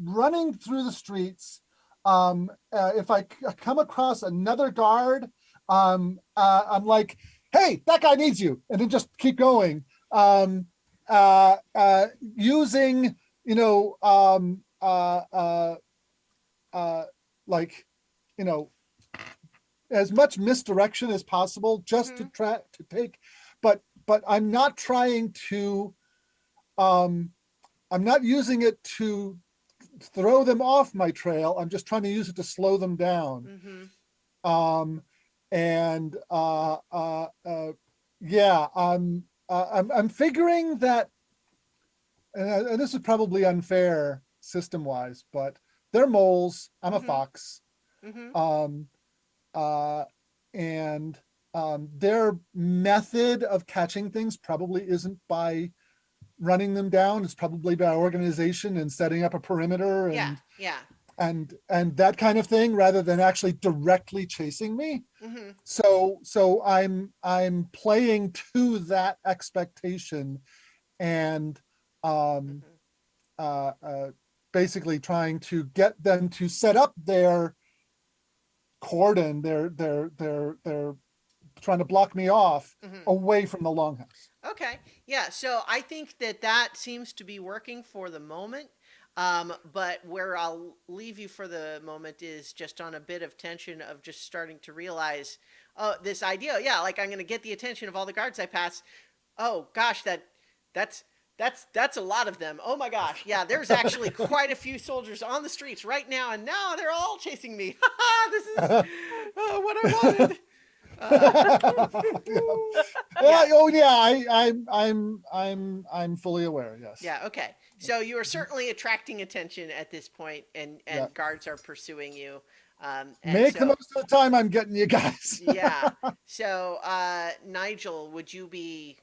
running through the streets, if I come across another guard, I'm like, hey, that guy needs you, and then just keep going, using, you know, like, you know, as much misdirection as possible, just to Mhm. try to take, but I'm not trying to, I'm not using it to throw them off my trail. I'm just trying to use it to slow them down. Mm-hmm. Um, and yeah, I'm figuring that, and this is probably unfair system wise, but they're moles. I'm a Mhm. fox. Mm-hmm. Um, uh, and their method of catching things probably isn't by running them down. It's probably by organization and setting up a perimeter Yeah. and Yeah. that kind of thing, rather than actually directly chasing me. Mm-hmm. So I'm playing to that expectation, and um Mm-hmm. uh, uh basically trying to get them to set up their cordon, they're trying to block me off Mm-hmm. away from the longhouse. Okay. Yeah. So I think that that seems to be working for the moment. But where I'll leave you for the moment is just on a bit of tension of just starting to realize, oh, this idea. Yeah, like I'm going to get the attention of all the guards I pass. Oh gosh, that's that's a lot of them. Oh my gosh. Yeah, there's actually quite a few soldiers on the streets right now, and now they're all chasing me. This is what I wanted. Uh, Yeah, yeah. oh yeah, I'm fully aware. Yes. Yeah, okay. So you are certainly attracting attention at this point, Yeah. and guards are pursuing you. And Make the so, most of the time I'm getting you guys. yeah. So, Nigel, would you be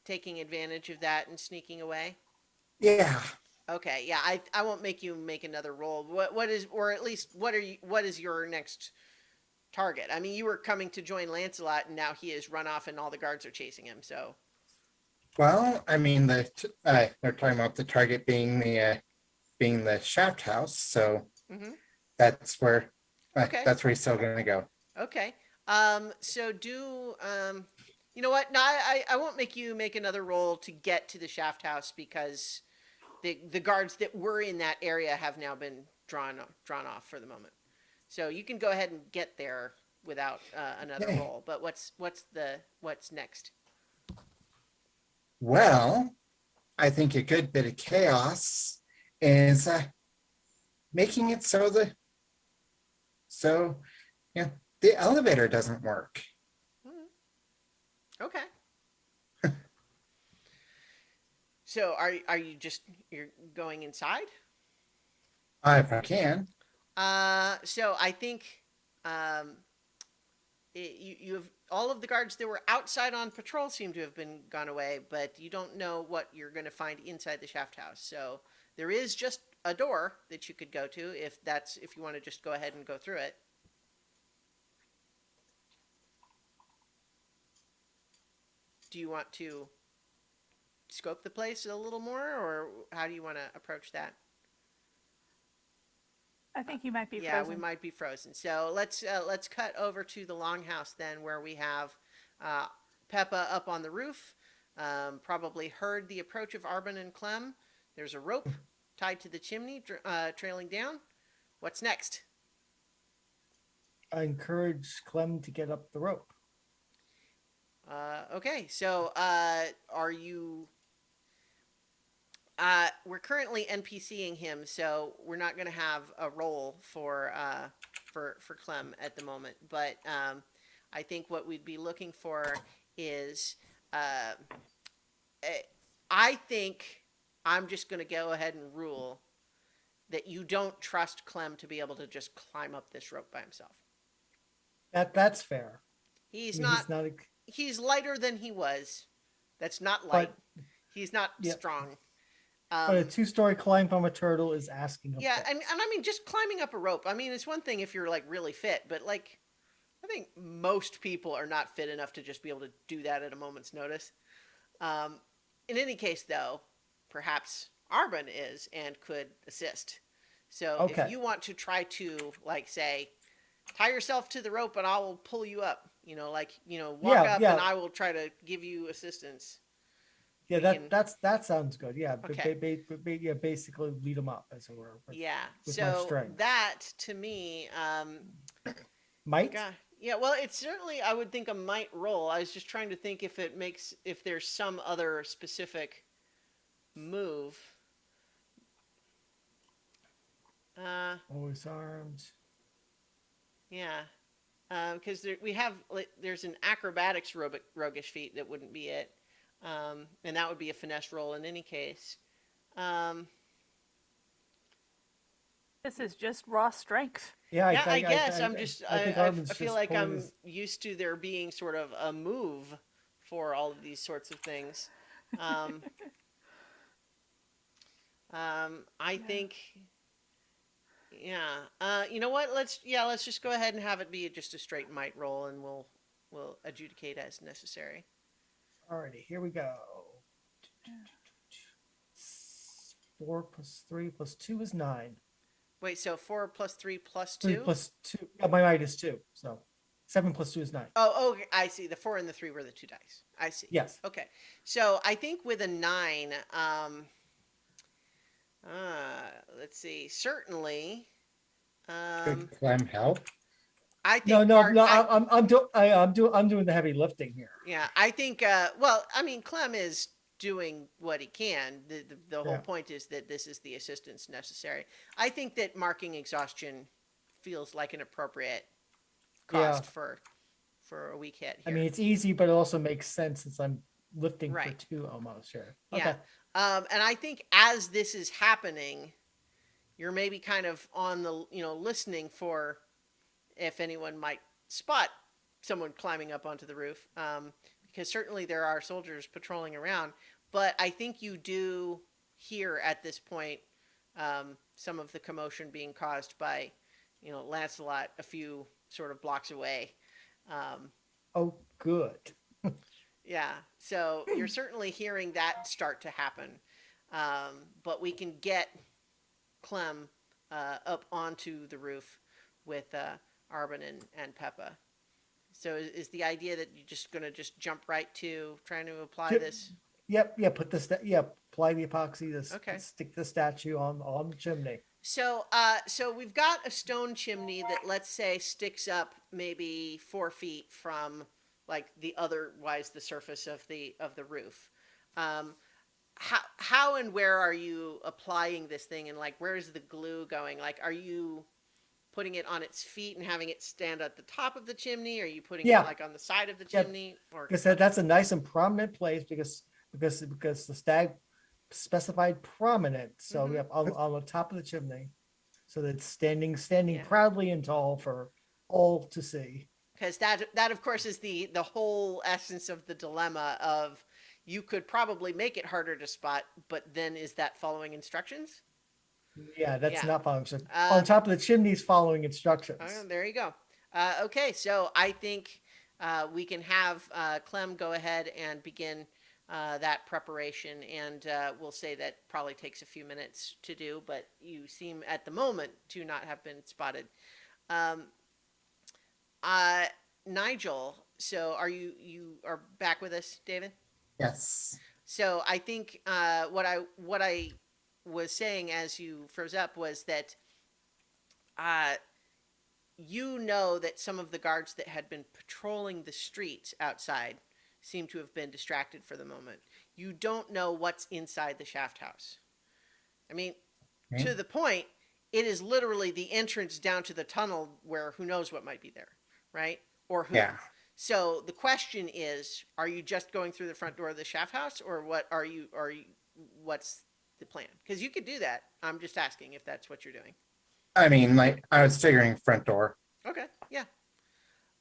taking advantage of that and sneaking away? Yeah. Okay, yeah, I won't make you make another roll. What is, or at least what is your next target? I mean, you were coming to join Lancelot, and now he has run off, and all the guards are chasing him. So, Well, I mean, they're talking about the target being the shaft house, so hmm that's where okay. that's where he's still gonna go. Okay. So do you know what? No, I won't make you make another roll to get to the shaft house because the guards that were in that area have now been drawn off for the moment. So you can go ahead and get there without another Okay. roll. But what's next? Well, I think a good bit of chaos is making it so you know, the elevator doesn't work. Okay. So are you just you're going inside? If I can. So I think um, you have all of the guards that were outside on patrol seem to have been gone away, but you don't know what you're going to find inside the shaft house. So there is just a door that you could go to if you want to just go ahead and go through it. Do you want to scope the place a little more, or how do you want to approach that? I think you might be Yeah, frozen. we might be frozen. So let's cut over to the longhouse then, where we have uh, Peppa up on the roof, probably heard the approach of Arbin and Clem. There's a rope tied to the chimney, trailing down. What's next? I encourage Clem to get up the rope. Okay, so are you? We're currently NPCing him, so we're not going to have a role for Clem at the moment. But I think what we'd be looking for is, I think I'm just going to go ahead and rule that you don't trust Clem to be able to just climb up this rope by himself. That's fair. He's I mean, not. He's lighter than he was. That's not light. He's not strong. But a 2-story climb from a turtle is asking a Yeah, bit. and I mean, just climbing up a rope. I mean, it's one thing if you're like really fit, but like, I think most people are not fit enough to just be able to do that at a moment's notice. In any case, though, perhaps Arbin is and could assist. So Okay. if you want to try to, like, say, tie yourself to the rope and I will pull you up, walk Yeah, up yeah. and I will try to give you assistance. Yeah, we can- that sounds good. Yeah, Okay. yeah, basically lead them up, as it were. Yeah. with my So strength. that to me, Might? yeah, well, it's certainly, I would think, a might roll. I was just trying to think if there's some other specific move. Always armed. Yeah. Because there's an acrobatics roguish feat that wouldn't be it. And that would be a finesse roll in any case. This is just raw strength. Yeah, I guess I think I Armin's feel just like pulling I'm his- used to there being sort of a move for all of these sorts of things. I think, you know what? Let's just go ahead and have it be just a straight might roll, and we'll adjudicate as necessary. Alrighty, here we go. 4 + 3 + 2 is 9. Wait, so 4 + 3 + 3 2? + 2. Yeah, my might is 2. So 7 + 2 is 9. Oh, okay, I see. The 4 and the 3 were the 2 dice. I see. Yes. Okay, so I think with a 9, let's see. Certainly, Could Clem help? I think. No. I'm doing the heavy lifting here. Yeah, I think. Well, I mean, Clem is doing what he can. The whole Yeah. point is that this is the assistance necessary. I think that marking exhaustion feels like an appropriate cost for a weak hit here. I mean, it's easy, but it also makes sense since I'm lifting Right. for 2 almost here. Yeah. Okay. And I think as this is happening, you're maybe kind of on the, listening for if anyone might spot someone climbing up onto the roof. Because certainly there are soldiers patrolling around. But I think you do hear at this point some of the commotion being caused by, Lancelot a few sort of blocks away. Oh, good. Yeah, so you're certainly hearing that start to happen. But we can get Clem up onto the roof with Arbin and Peppa. So is the idea that you're just going to just jump right to trying to apply Yep. this? Yep. Yeah. Apply the epoxy. Okay. Stick the statue on the chimney. So we've got a stone chimney that, let's say, sticks up maybe 4 feet from like the surface of the roof. How and where are you applying this thing, and like where's the glue going? Like, are you putting it on its feet and having it stand at the top of the chimney? Are you putting it like on the side of the chimney? Or Because that's a nice and prominent place because the stag specified prominent. So Mhm. on the top of the chimney, so that it's standing Yeah. proudly and tall for all to see. because that of course is the whole essence of the dilemma of, you could probably make it harder to spot, but then is that following instructions? Yeah, that's Yeah. not following. On top of the chimneys, following instructions. There you go. Okay, so I think we can have Clem go ahead and begin that preparation, and we'll say that probably takes a few minutes to do, but you seem at the moment to not have been spotted. Nigel, so are you are back with us, David? Yes. So I think what I was saying as you froze up was that uh, you know that some of the guards that had been patrolling the streets outside seem to have been distracted for the moment. You don't know what's inside the shaft house. I mean, Okay. to the point, it is literally the entrance down to the tunnel where who knows what might be there, right? Or who. Yeah. So the question is, are you just going through the front door of the shaft house, or what are you what's the plan? Because you could do that. I'm just asking if that's what you're doing. I mean, like, I was figuring front door. Okay, yeah.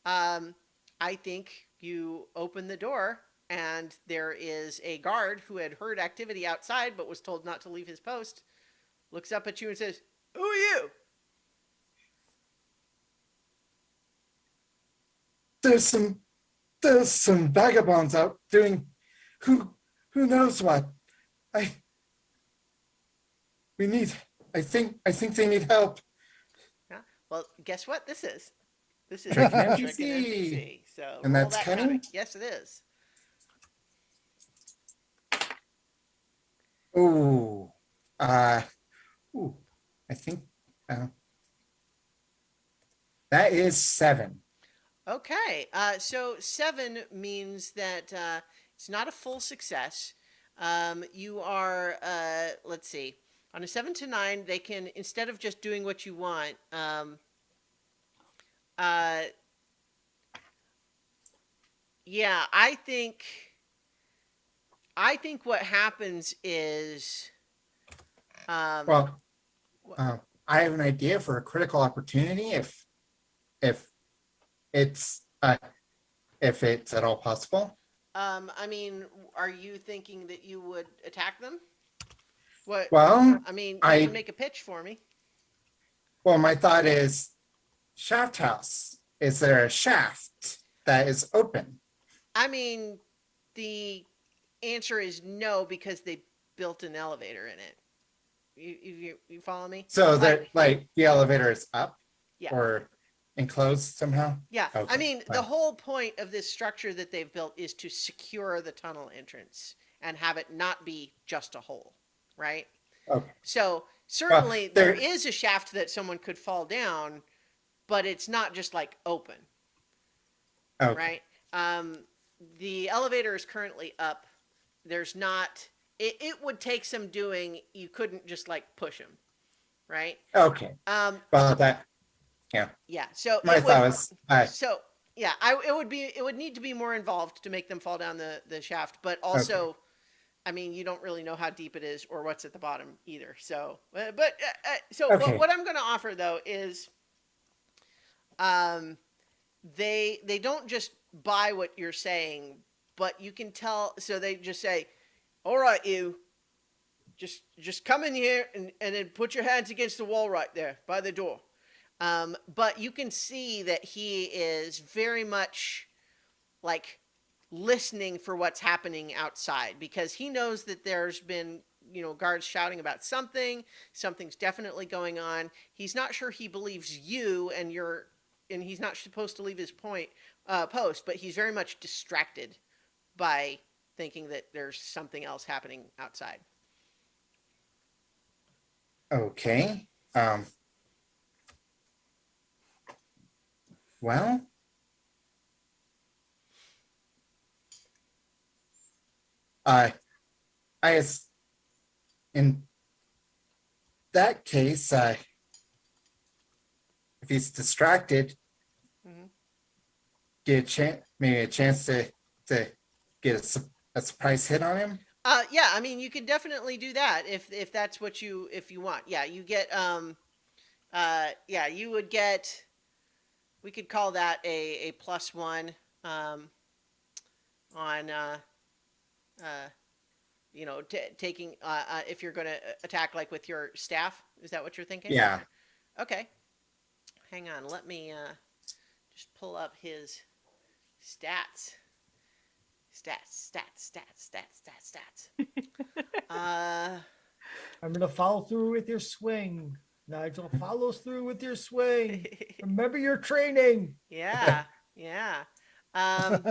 I think you open the door and there is a guard who had heard activity outside but was told not to leave his post, looks up at you and says, "Who are you?" There's some vagabonds out doing who knows what. I we need I think they need help. Yeah. Well, guess what this is? This is Trick an Trick an NPC. NPC. So And roll that's that cunning? cunning. Yes, it is. Oh, uh, ooh, I think that is 7. Okay, so 7 means that it's not a full success. You are, let's see, on a 7 to 9, they can, instead of just doing what you want, uh, yeah, I think what happens is, Well, wh- I have an idea for a critical opportunity if it's if it's at all possible. I mean, are you thinking that you would attack them? What? Well, I mean, you I can make a pitch for me. well, my thought is shaft house. Is there a shaft that is open? I mean, the answer is no because they built an elevator in it. You follow me? So that like the elevator is up Yeah. or enclosed somehow? Yeah. I Okay, mean, the fine. whole point of this structure that they've built is to secure the tunnel entrance and have it not be just a hole, right? Okay. So certainly there there- is a shaft that someone could fall down, but it's not just like open, Okay. right? The elevator is currently up. There's not. It would take some doing. You couldn't just like push them, right? Okay. Well, that Yeah. So my it thought would. was So yeah, it would need to be more involved to make them fall down the shaft, but also, I mean, you don't really know how deep it is or what's at the bottom either. So, Okay. what I'm going to offer though is, they don't just buy what you're saying, but you can tell. So they just say, "All right, you, just come in here and then put your hands against the wall right there by the door." But you can see that he is very much like listening for what's happening outside because he knows that there's been, guards shouting about something's definitely going on. He's not sure he believes you and he's not supposed to leave his post, but he's very much distracted by thinking that there's something else happening outside. okay. Well, I guess in that case, if he's distracted, Mhm. get a chance, maybe a chance to get a surprise hit on him. Yeah, I mean, you can definitely do that if that's what if you want. Yeah, you get yeah, you would get. We could call that a +1 on taking if you're going to attack like with your staff. Is that what you're thinking? Yeah. Okay. Hang on. Let me just pull up his stats. Stats. I'm gonna follow through with your swing. Nigel follows through with your swing. Remember your training. Yeah. Um,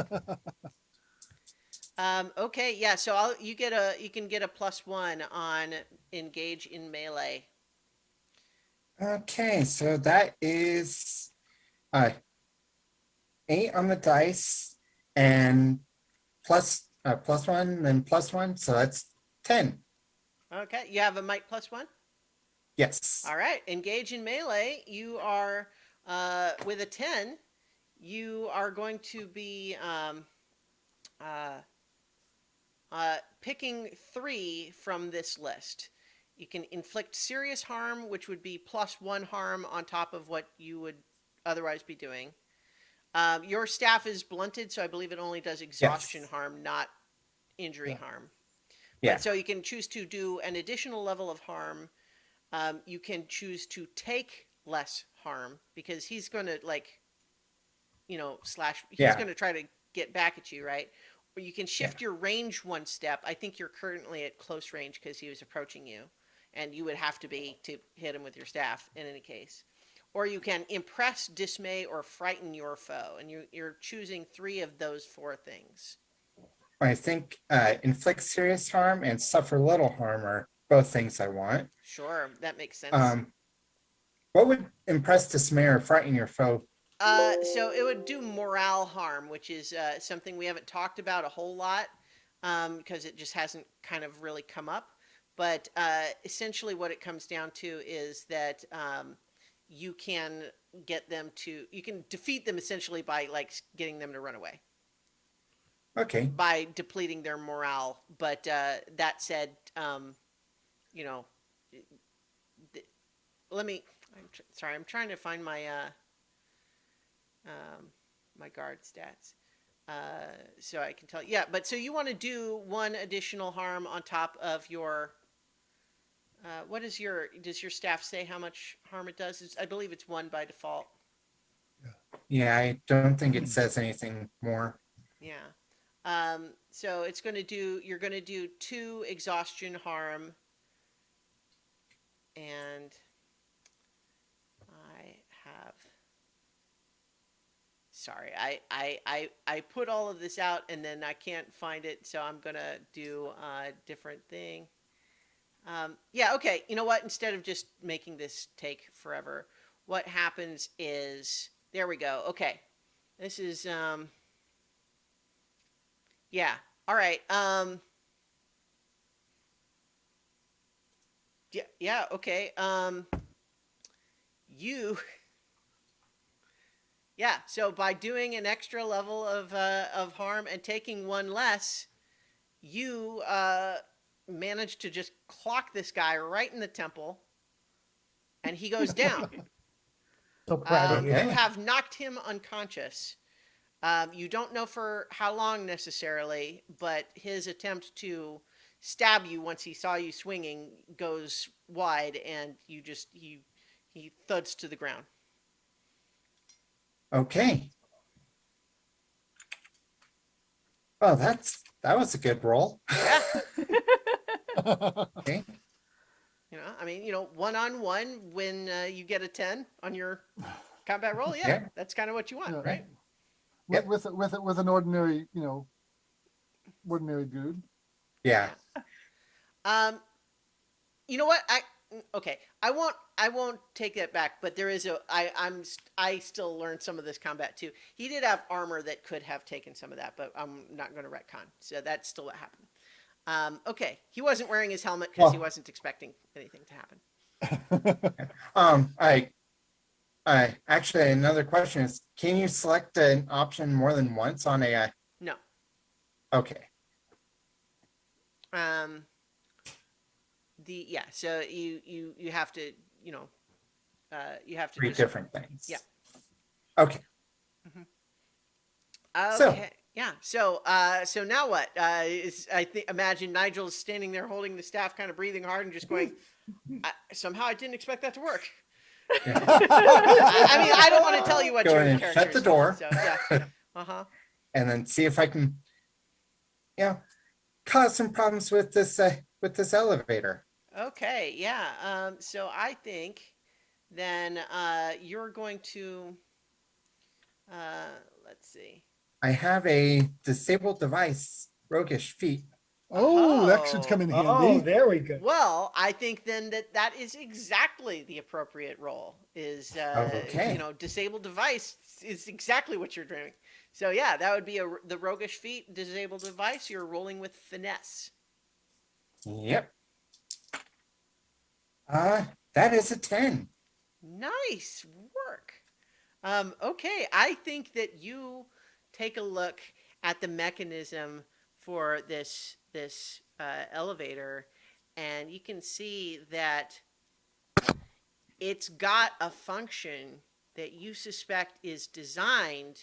Okay, yeah. So you can get a +1 on engage in melee. Okay, so that is uh 8 on the dice and +1 and +1, so that's 10. Okay, you have a might +1. Yes. All right, engage in melee. You are with a 10. You are going to be uh, picking 3 from this list. You can inflict serious harm, which would be +1 harm on top of what you would otherwise be doing. Your staff is blunted, so I believe it only does exhaustion Yes. harm, not injury Yeah. harm. Yeah. But so you can choose to do an additional level of harm. You can choose to take less harm because he's going to slash. He's Yeah. going to try to get back at you, right? Or you can shift Yeah. your range 1 step. I think you're currently at close range because he was approaching you, and you would have to be to hit him with your staff in any case. Or you can impress, dismay, or frighten your foe, and you're choosing 3 of those 4 things. I think inflict serious harm and suffer little harm are both things I want. Sure, that makes sense. What would impress, dismay, or frighten your foe? So it would do morale harm, which is something we haven't talked about a whole lot because it just hasn't kind of really come up. But essentially, what it comes down to is that you can you can defeat them essentially by getting them to run away Okay. by depleting their morale. But that said, you know, let me. Sorry, I'm trying to find my my guard stats. So I can tell you. Yeah, but so you want to do 1 additional harm on top of your. What is does your staff say how much harm it does? I believe it's 1 by default. Yeah, I don't think it says anything more. Yeah. So you're going to do 2 exhaustion harm. And I have. Sorry, I put all of this out and then I can't find it, so I'm gonna do a different thing. Yeah, okay. You know what? Instead of just making this take forever, what happens is there we go. Okay, this is yeah. All right. Yeah. Yeah. Okay. You. Yeah, so by doing an extra level of harm and taking 1 less, you manage to just clock this guy right in the temple, and he goes down. So proud of you. Okay. You have knocked him unconscious. You don't know for how long necessarily, but his attempt to stab you once he saw you swinging goes wide, and he thuds to the ground. Okay. Oh, that was a good roll. Yeah. Okay. I mean, 1-on-1 when you get a 10 on your combat roll. Yeah, Yeah. that's kind of what you want, Yeah. right? Yep. With an ordinary, ordinary dude. Yeah. You know what? Okay. I won't take that back. But there is I still learned some of this combat too. He did have armor that could have taken some of that, but I'm not going to retcon. So that's still what happened. Okay. He wasn't wearing his helmet because he Well- wasn't expecting anything to happen. I actually another question is, can you select an option more than once on a? No. Okay. So you have to you have to 3 just- different things. Yeah. Okay. So- Okay. Yeah. So now what? Imagine Nigel is standing there holding the staff, kind of breathing hard and just going. Somehow I didn't expect that to work. Yeah. I mean, I don't want to tell you what Go your in and character shut the is doing, door. So yeah. Uh-huh. And then see if I can, cause some problems with this elevator. Okay. Yeah. So I think then you're going to. Let's see. I have a disabled device roguish feat. Oh, that should Oh. come in Oh, handy. there we go. Well, I think then that is exactly the appropriate role. Is Okay. disable device is exactly what you're doing. So yeah, that would be the roguish feat, disable device. You're rolling with finesse. Yep. That is a 10. Nice work. Okay, I think that you take a look at the mechanism for this elevator, and you can see that it's got a function that you suspect is designed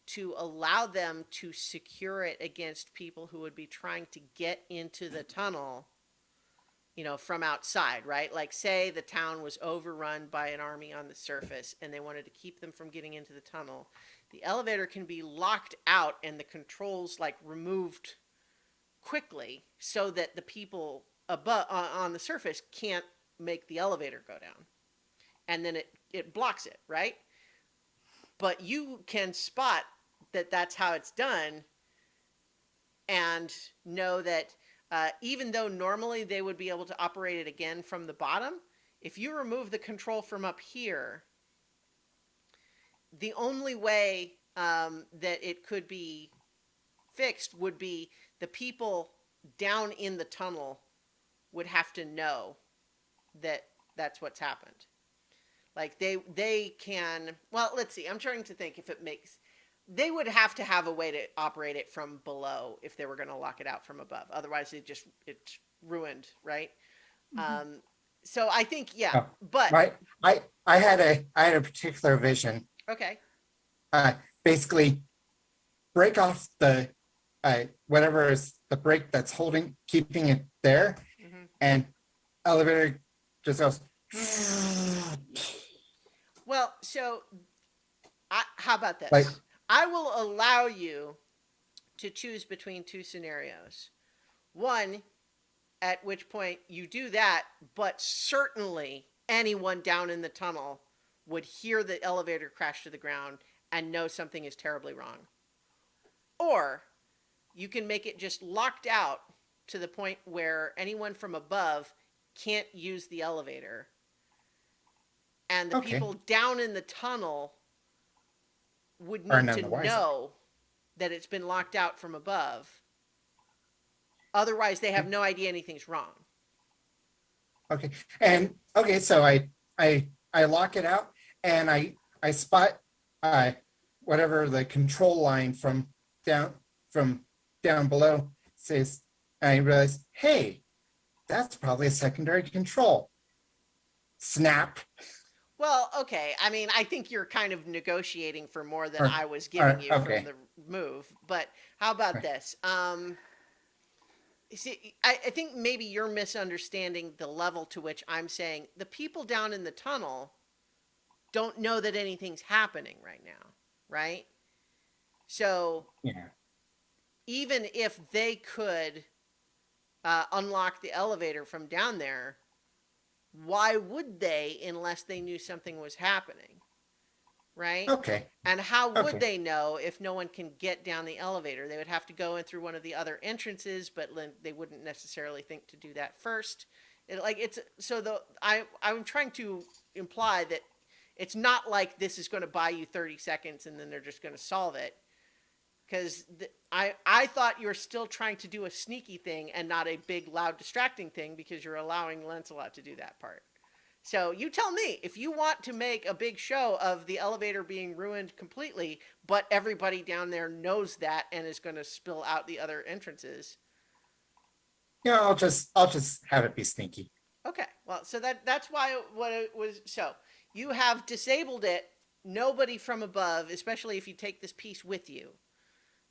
to allow them to secure it against people who would be trying to get into the tunnel, from outside, right? Like, say the town was overrun by an army on the surface and they wanted to keep them from getting into the tunnel. The elevator can be locked out and the controls like removed quickly so that the people above on the surface can't make the elevator go down. And then it blocks it, right? But you can spot that that's how it's done and know that even though normally they would be able to operate it again from the bottom, if you remove the control from up here, the only way that it could be fixed would be the people down in the tunnel would have to know that that's what's happened. Like they can, well, let's see. I'm trying to think if it makes, they would have to have a way to operate it from below if they were going to lock it out from above. Otherwise, it's ruined, right? So I think, yeah, Oh, but Right. I had a particular vision. okay, Basically break off the whatever is the brake that's keeping it there, hmm and elevator just goes. well, so how about this? Like- I will allow you to choose between two scenarios. One, at which point you do that, but certainly anyone down in the tunnel would hear the elevator crash to the ground and know something is terribly wrong. Or you can make it just locked out to the point where anyone from above can't use the elevator. And the Okay. people down in the tunnel would Are need none to the wiser. know that it's been locked out from above. Otherwise, they have no idea anything's wrong. Okay. And okay, so I lock it out, and I spot whatever the control line from down below says. And I realize, hey, that's probably a secondary control. Snap. Well, okay. I mean, I think you're kind of negotiating for more than Or- I was giving or- you okay. from the move. But how about Right. this? See, I think maybe you're misunderstanding the level to which I'm saying the people down in the tunnel don't know that anything's happening right now, right? So Yeah. even if they could unlock the elevator from down there, why would they unless they knew something was happening, right? Okay. And how would Okay. they know if no one can get down the elevator? They would have to go in through one of the other entrances, but they wouldn't necessarily think to do that first. I'm trying to imply that it's not like this is going to buy you 30 seconds and then they're just going to solve it. Because I thought you were still trying to do a sneaky thing and not a big, loud, distracting thing because you're allowing Lancelot to do that part. So you tell me, if you want to make a big show of the elevator being ruined completely, but everybody down there knows that and is going to spill out the other entrances. Yeah, I'll just have it be sneaky. Okay, well, so that's why what it was. So you have disabled it. Nobody from above, especially if you take this piece with you,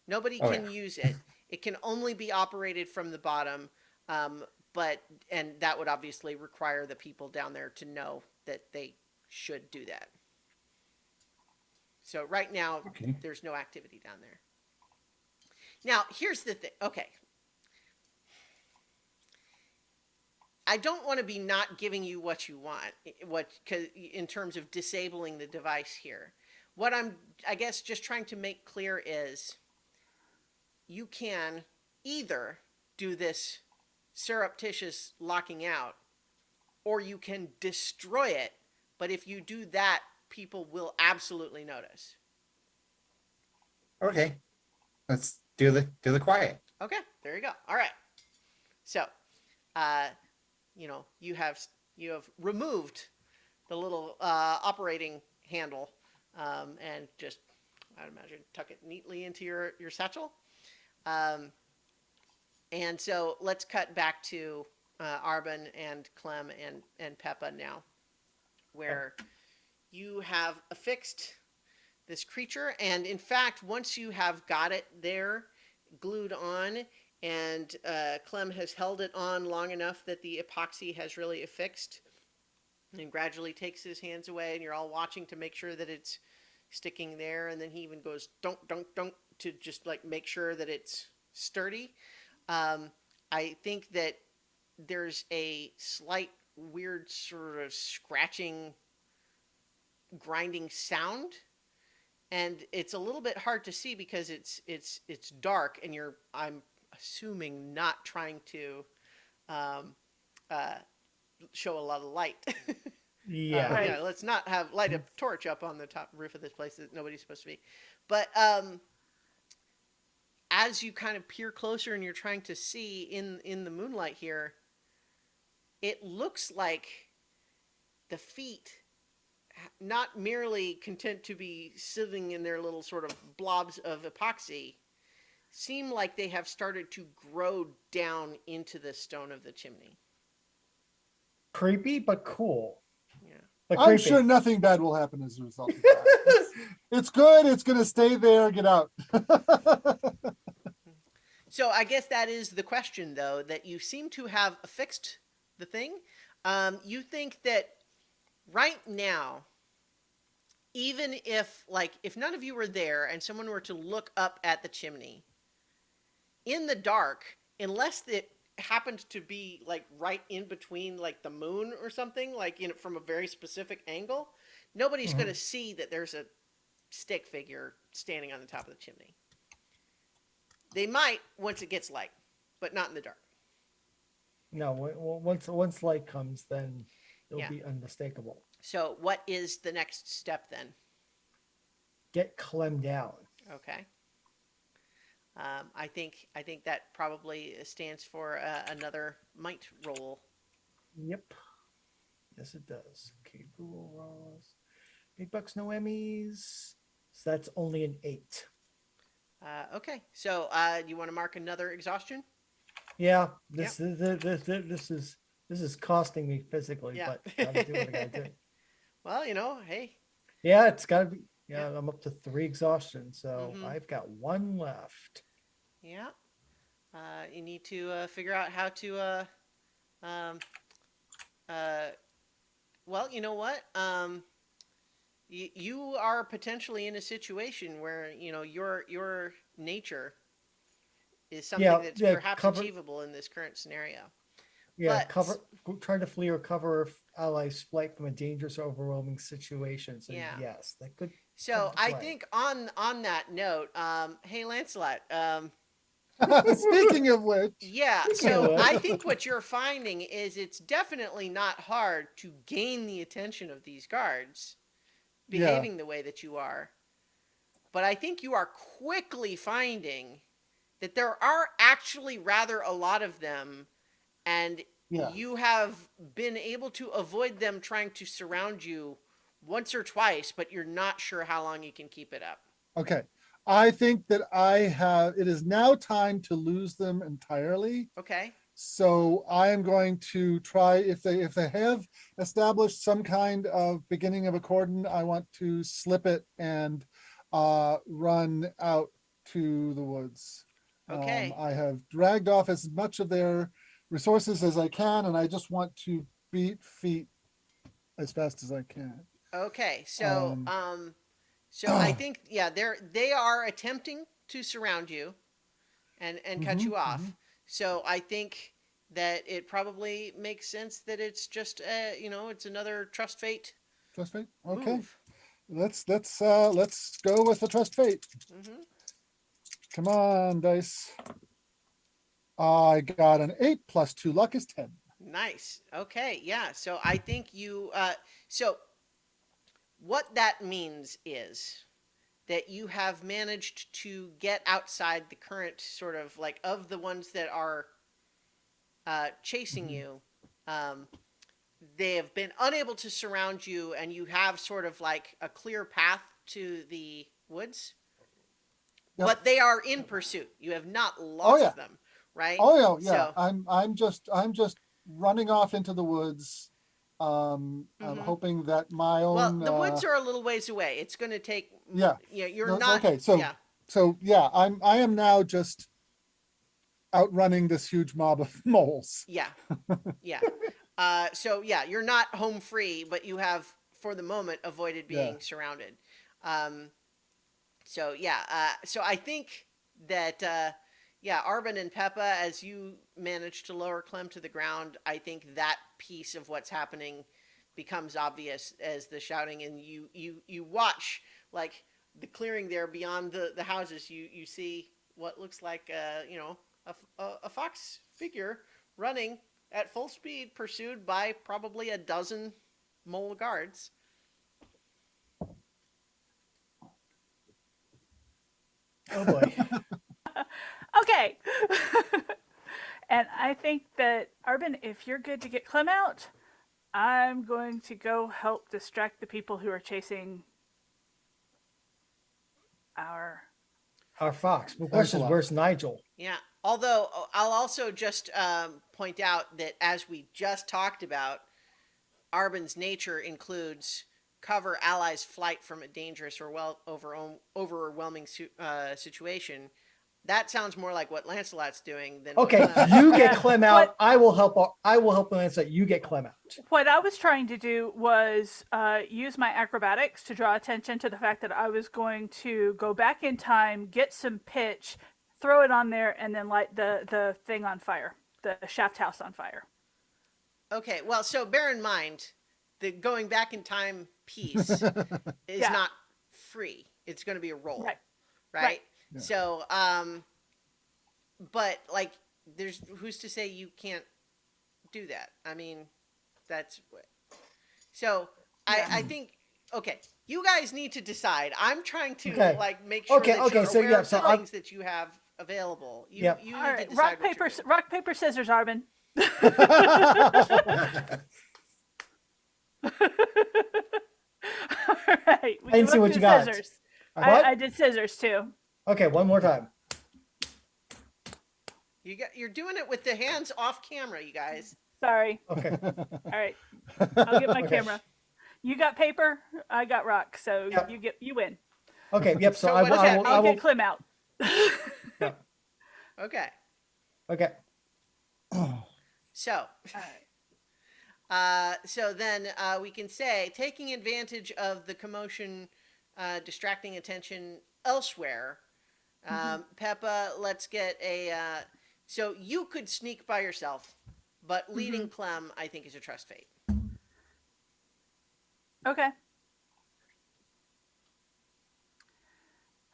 nobody Oh, can yeah. use it. It can only be operated from the bottom. And that would obviously require the people down there to know that they should do that. So right now, Okay. there's no activity down there. Now, here's the thing. Okay. I don't want to be not giving you what you want, in terms of disabling the device here. What I'm, I guess, just trying to make clear is you can either do this surreptitious locking out, or you can destroy it. But if you do that, people will absolutely notice. Okay, let's do the quiet. Okay, there you go. All right. So, uh, you have removed the little operating handle, and just, I'd imagine, tuck it neatly into your satchel. And so let's cut back to Arbin and Clem and Peppa now, where you have affixed this creature, and in fact, once you have got it there, glued on, and Clem has held it on long enough that the epoxy has really affixed, and gradually takes his hands away, and you're all watching to make sure that it's sticking there, and then he even goes dunk, dunk, dunk to just like make sure that it's sturdy. I think that there's a slight weird sort of scratching, grinding sound, and it's a little bit hard to see because it's dark, and I'm assuming not trying to show a lot of light. Yeah. Right. Yeah, let's not light a torch up on the top roof of this place that nobody's supposed to be. But as you kind of peer closer and you're trying to see in the moonlight here, it looks like the feet, not merely content to be sitting in their little sort of blobs of epoxy, seem like they have started to grow down into the stone of the chimney. Creepy, but cool. Yeah. But I'm creepy. sure nothing bad will happen as a result of that. It's good. It's going to stay there. Get out. So I guess that is the question, though, that you seem to have affixed the thing. You think that right now, even if none of you were there and someone were to look up at the chimney in the dark, unless it happened to be like right in between like the moon or something, like from a very specific angle, nobody's going to see that there's a stick figure standing on the top of the chimney. They might once it gets light, but not in the dark. No, once light comes, then it'll Yeah. be unmistakable. So what is the next step then? Get Clem down. Okay. I think that probably stands for another might roll. Yep. Yes, it does. Okay, Google rolls. Big bucks, no Emmys. So that's only an 8. Okay. So you want to mark another exhaustion? Yeah, this is costing me physically, Yeah. but gotta do what I gotta do. Well, hey. Yeah, it's gotta be. Yeah, Yeah. I'm up to 3 exhaustion, so Mhm. I've got 1 left. Yeah. You need to figure out how to. Well, you know what? You are potentially in a situation where your nature is something Yeah, that's yeah, perhaps cover- achievable in this current scenario. Yeah, But- try to flee or cover allies' flight from a dangerous or overwhelming situation. So Yeah. yes, that could. So Come to I play. think on that note, hey Lancelot, Speaking of which, yeah. Speaking So of which. I think what you're finding is it's definitely not hard to gain the attention of these guards, Yeah. behaving the way that you are. But I think you are quickly finding that there are actually rather a lot of them, and Yeah. you have been able to avoid them trying to surround you once or twice, but you're not sure how long you can keep it up. okay. I think that it is now time to lose them entirely. Okay. So I am going to try, if they have established some kind of beginning of a cordon, I want to slip it and run out to the woods. Okay. I have dragged off as much of their resources as I can, and I just want to beat feet as fast as I can. Okay. So so I think they are attempting to surround you and cut you off. So I think that it probably makes sense that it's just it's another trust fate Trust fate. Okay, move. let's go with the trust fate. Hmm. Come on, dice. I got an 8 plus 2 luck is 10. Nice. Okay. Yeah. So I think you. So what that means is that you have managed to get outside the current sort of like of the ones that are chasing Mhm. you. Um, they have been unable to surround you, and you have sort of like a clear path to the woods. Yep. But they are in pursuit. You have not Oh lost yeah. them, right? Oh yeah, yeah. So, I'm just running off into the woods. I'm mhm. hoping that my Well, own the woods are a little ways away. It's going to take. yeah. Yeah, you're No, not. okay, Yeah, so yeah, I am now just outrunning this huge mob of moles. yeah, yeah. So yeah, you're not home free, but you have, for the moment, avoided Yeah. being surrounded. Um, so yeah, so I think that yeah, Arbin and Peppa, as you manage to lower Clem to the ground, I think that piece of what's happening becomes obvious as the shouting, and you watch like the clearing there beyond the houses. You see what looks like you know a fox figure running at full speed, pursued by probably a dozen mole guards. Oh boy. Okay. And I think that, Arbin, if you're good to get Clem out, I'm going to go help distract the people who are chasing our. Our fox. The question is, Lancelot. where's Nigel? Yeah. Although I'll also just point out that as we just talked about, Arbin's nature includes cover allies' flight from a dangerous or overwhelming situation. That sounds more like what Lancelot's doing than Okay, what, you Yeah, get Clem out. what- I will help. I will help Lance out. You get Clem out. What I was trying to do was use my acrobatics to draw attention to the fact that I was going to go back in time, get some pitch, throw it on there, and then light the thing on fire, the shaft house on fire. Okay, well, so bear in mind the going back in time piece is Yeah. not free. It's going to be a roll, Right. right? Yeah. So, but like, there's who's to say you can't do that? I mean, that's what. So I think okay, you guys need to decide. I'm trying to Okay. like make sure Okay, that okay, you're so, aware yeah, of so the I'm- things that you have available. You Yep. you All need to right, decide what you're doing. rock paper scissors, Arbin. All right, we I didn't see both what did you got. scissors. What? I did scissors too. Okay, one more time. You're doing it with the hands off camera, you guys. Sorry. Okay. All right, I'll get my Okay. camera. You got paper, I got rock, so Yep. you win. Okay. Yep. So, So I what will. does I that will. mean? I I'll will. get Clem out. Okay. Okay. So, All right. so then we can say taking advantage of the commotion, distracting attention elsewhere. Peppa, let's get a. So you could sneak by yourself, but leading Clem, I think, is a trust fate. Okay.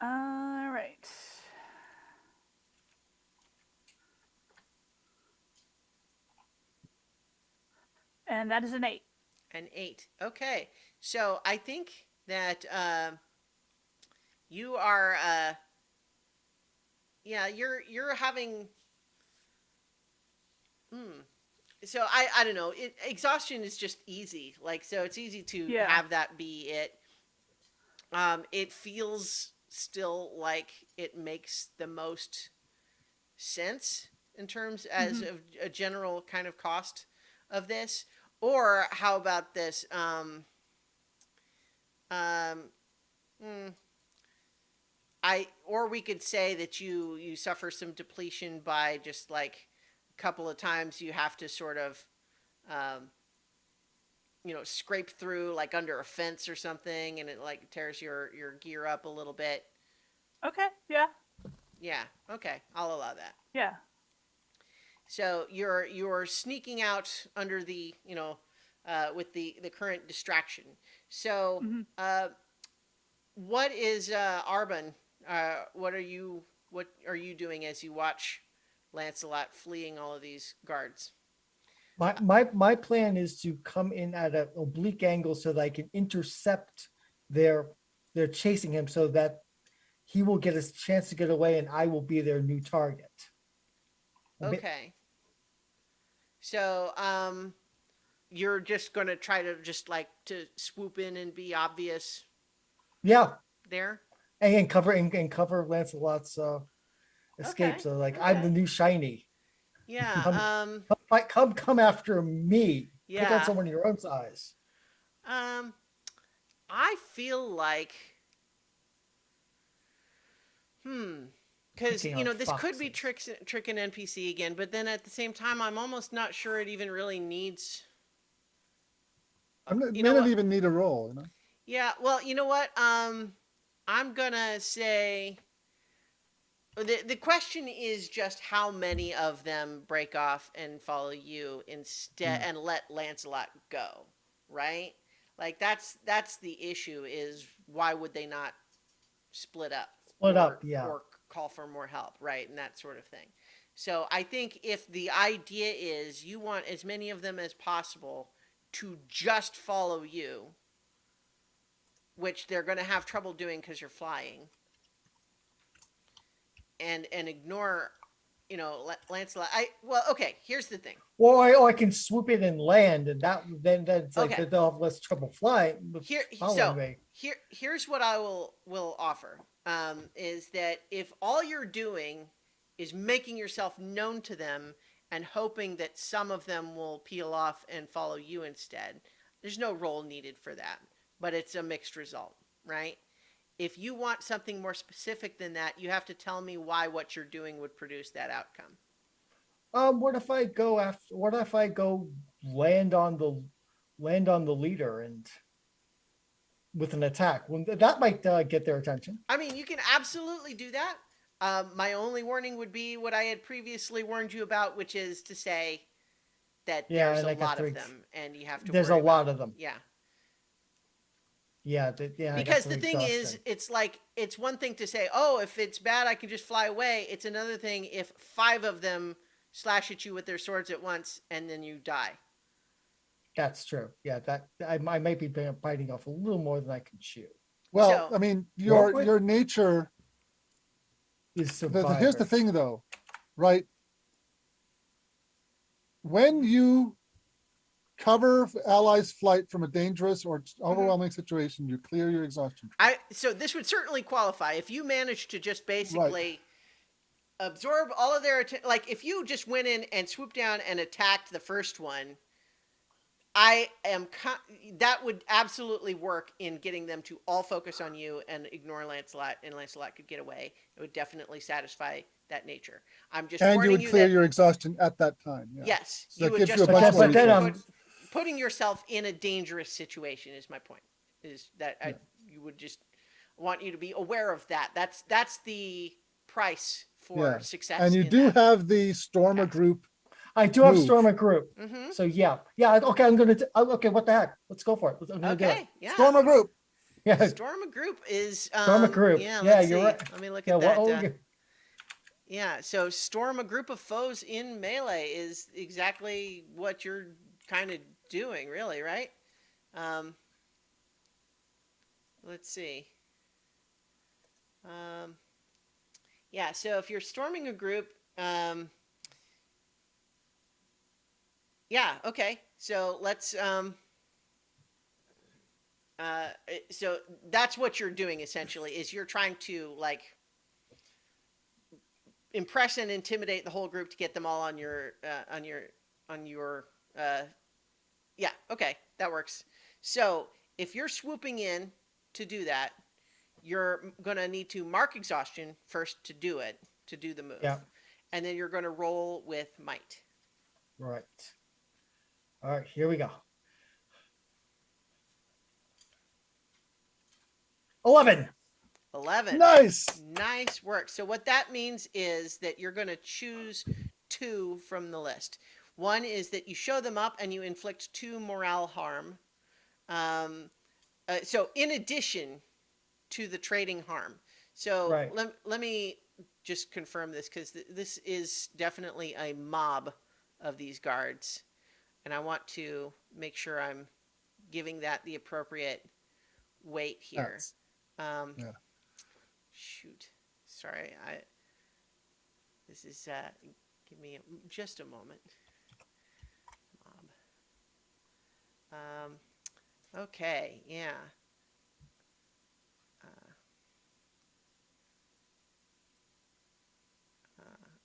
All right. And that is an 8. An 8. Okay. So I think that you are. Yeah, you're having. So I don't know. Exhaustion is just easy. Like so, it's easy to Yeah. have that be it. It feels still like it makes the most sense in terms as of a general kind of cost of this. Or how about this? Or we could say that you suffer some depletion by just like a couple of times you have to sort of scrape through like under a fence or something, and it like tears your gear up a little bit. Okay. Yeah. Yeah, okay, I'll allow that. Yeah. So you're sneaking out under the with the current distraction. So what is Arbin? What are you doing as you watch Lancelot fleeing all of these guards. My plan is to come in at an oblique angle so that I can intercept their chasing him so that he will get a chance to get away and I will be their new target. Okay. So, you're just gonna try to just like to swoop in and be obvious Yeah, there? and cover Lancelot's escape. Okay, So like I'm the okay. new shiny. Yeah, Come after me. Pick on yeah. someone your own size. I feel like, because Picking on this could be foxes. trick an NPC again, but then at the same time, I'm almost not sure it even really needs. It You may know not what? even need a roll, Yeah. Well, you know what? I'm gonna say the question is just how many of them break off and follow you instead and let Lancelot go, right? Like that's the issue is why would they not split up Split up, yeah. or call for more help, right? And that sort of thing. So I think if the idea is you want as many of them as possible to just follow you, which they're going to have trouble doing because you're flying, and ignore, Lancelot. Okay. Here's the thing. Or I can swoop in and land, and then it's like Okay. they'll have less trouble flying. So Me. here's what I will offer. Is that if all you're doing is making yourself known to them and hoping that some of them will peel off and follow you instead, there's no roll needed for that, but it's a mixed result, right? If you want something more specific than that, you have to tell me why what you're doing would produce that outcome. What if I go after? What if I go land on the leader and with an attack? Well, that might get their attention. I mean, you can absolutely do that. My only warning would be what I had previously warned you about, which is to say that there's a lot of them, and you have to. There's a lot of them. Yeah. Yeah, Because the thing is, it's like it's one thing to say, "Oh, if it's bad, I can just fly away." It's another thing if 5 of them slash at you with their swords at once, and then you die. That's true. Yeah, that I might be biting off a little more than I can chew. Well, So- I mean, Walk with- your nature. Is survivor. Here's the thing, though, right? When you cover allies' flight from a dangerous or overwhelming situation, you clear your exhaustion. So this would certainly qualify if you managed to just basically absorb all of their like if you just went in and swooped down and attacked the first one. That would absolutely work in getting them to all focus on you and ignore Lancelot, and Lancelot could get away. It would definitely satisfy that nature. I'm just And you warning would you clear that your exhaustion at that time. Yeah. yes, So you that would gives just you a bunch more resources. putting yourself in a dangerous situation is my point. Is that you would just want you to be aware of that. That's the price for success. And you in do that. have the Stormer group. I do have move. Stormer group. Mhm. So yeah. Okay, I'm gonna. Okay, what the heck? Let's go for it. I'm gonna do it. Okay, yeah. Stormer group. Yeah, Storm a group is Storm a group. Yeah, Yeah, let's you're see. right. Let me look yeah. at that. What? Yeah, so storm a group of foes in melee is exactly what you're kind of doing, really, right? Let's see. Yeah, so if you're storming a group, yeah, okay. So let's so that's what you're doing essentially is you're trying to like impress and intimidate the whole group to get them all on your yeah, okay, that works. So if you're swooping in to do that, you're gonna need to mark exhaustion first to do the move. Yeah. And then you're gonna roll with might. Right. All right. Here we go. 11. 11. Nice. Nice work. So what that means is that you're going to choose 2 from the list. One is that you show them up and you inflict 2 morale harm. So in addition to the trading harm. So Right. let me just confirm this because this is definitely a mob of these guards, and I want to make sure I'm giving that the appropriate weight here. Yes. Um, Yeah. Shoot, sorry, this is give me just a moment. Okay, yeah.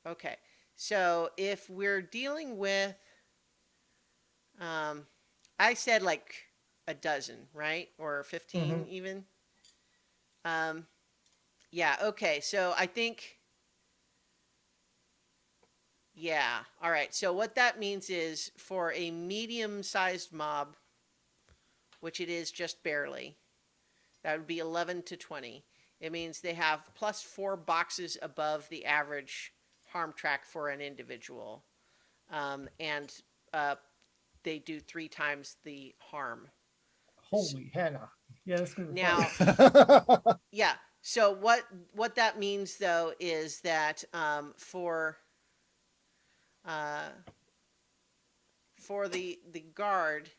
Okay, so if we're dealing with, I said like a dozen, right? Or 15 even. Yeah, okay, so I think, yeah, all right. So what that means is for a medium-sized mob, which it is just barely, that would be 11 to 20. It means they have plus 4 boxes above the average harm track for an individual. And they do 3 times the harm. Holy Hannah. Yeah, that's gonna be Now, fun. yeah. So what that means though is that for the guard,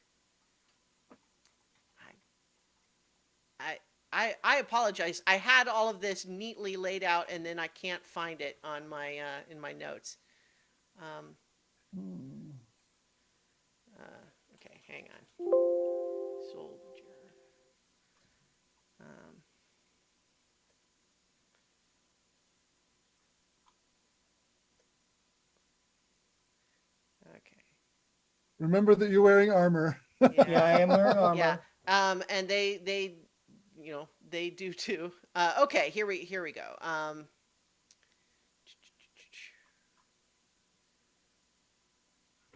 I apologize. I had all of this neatly laid out, and then I can't find it on my in my notes. Okay, hang on. Soldier. Okay. Remember that you're wearing armor. Yeah, I am wearing armor. Yeah. And they you know they do too. Okay, here we go.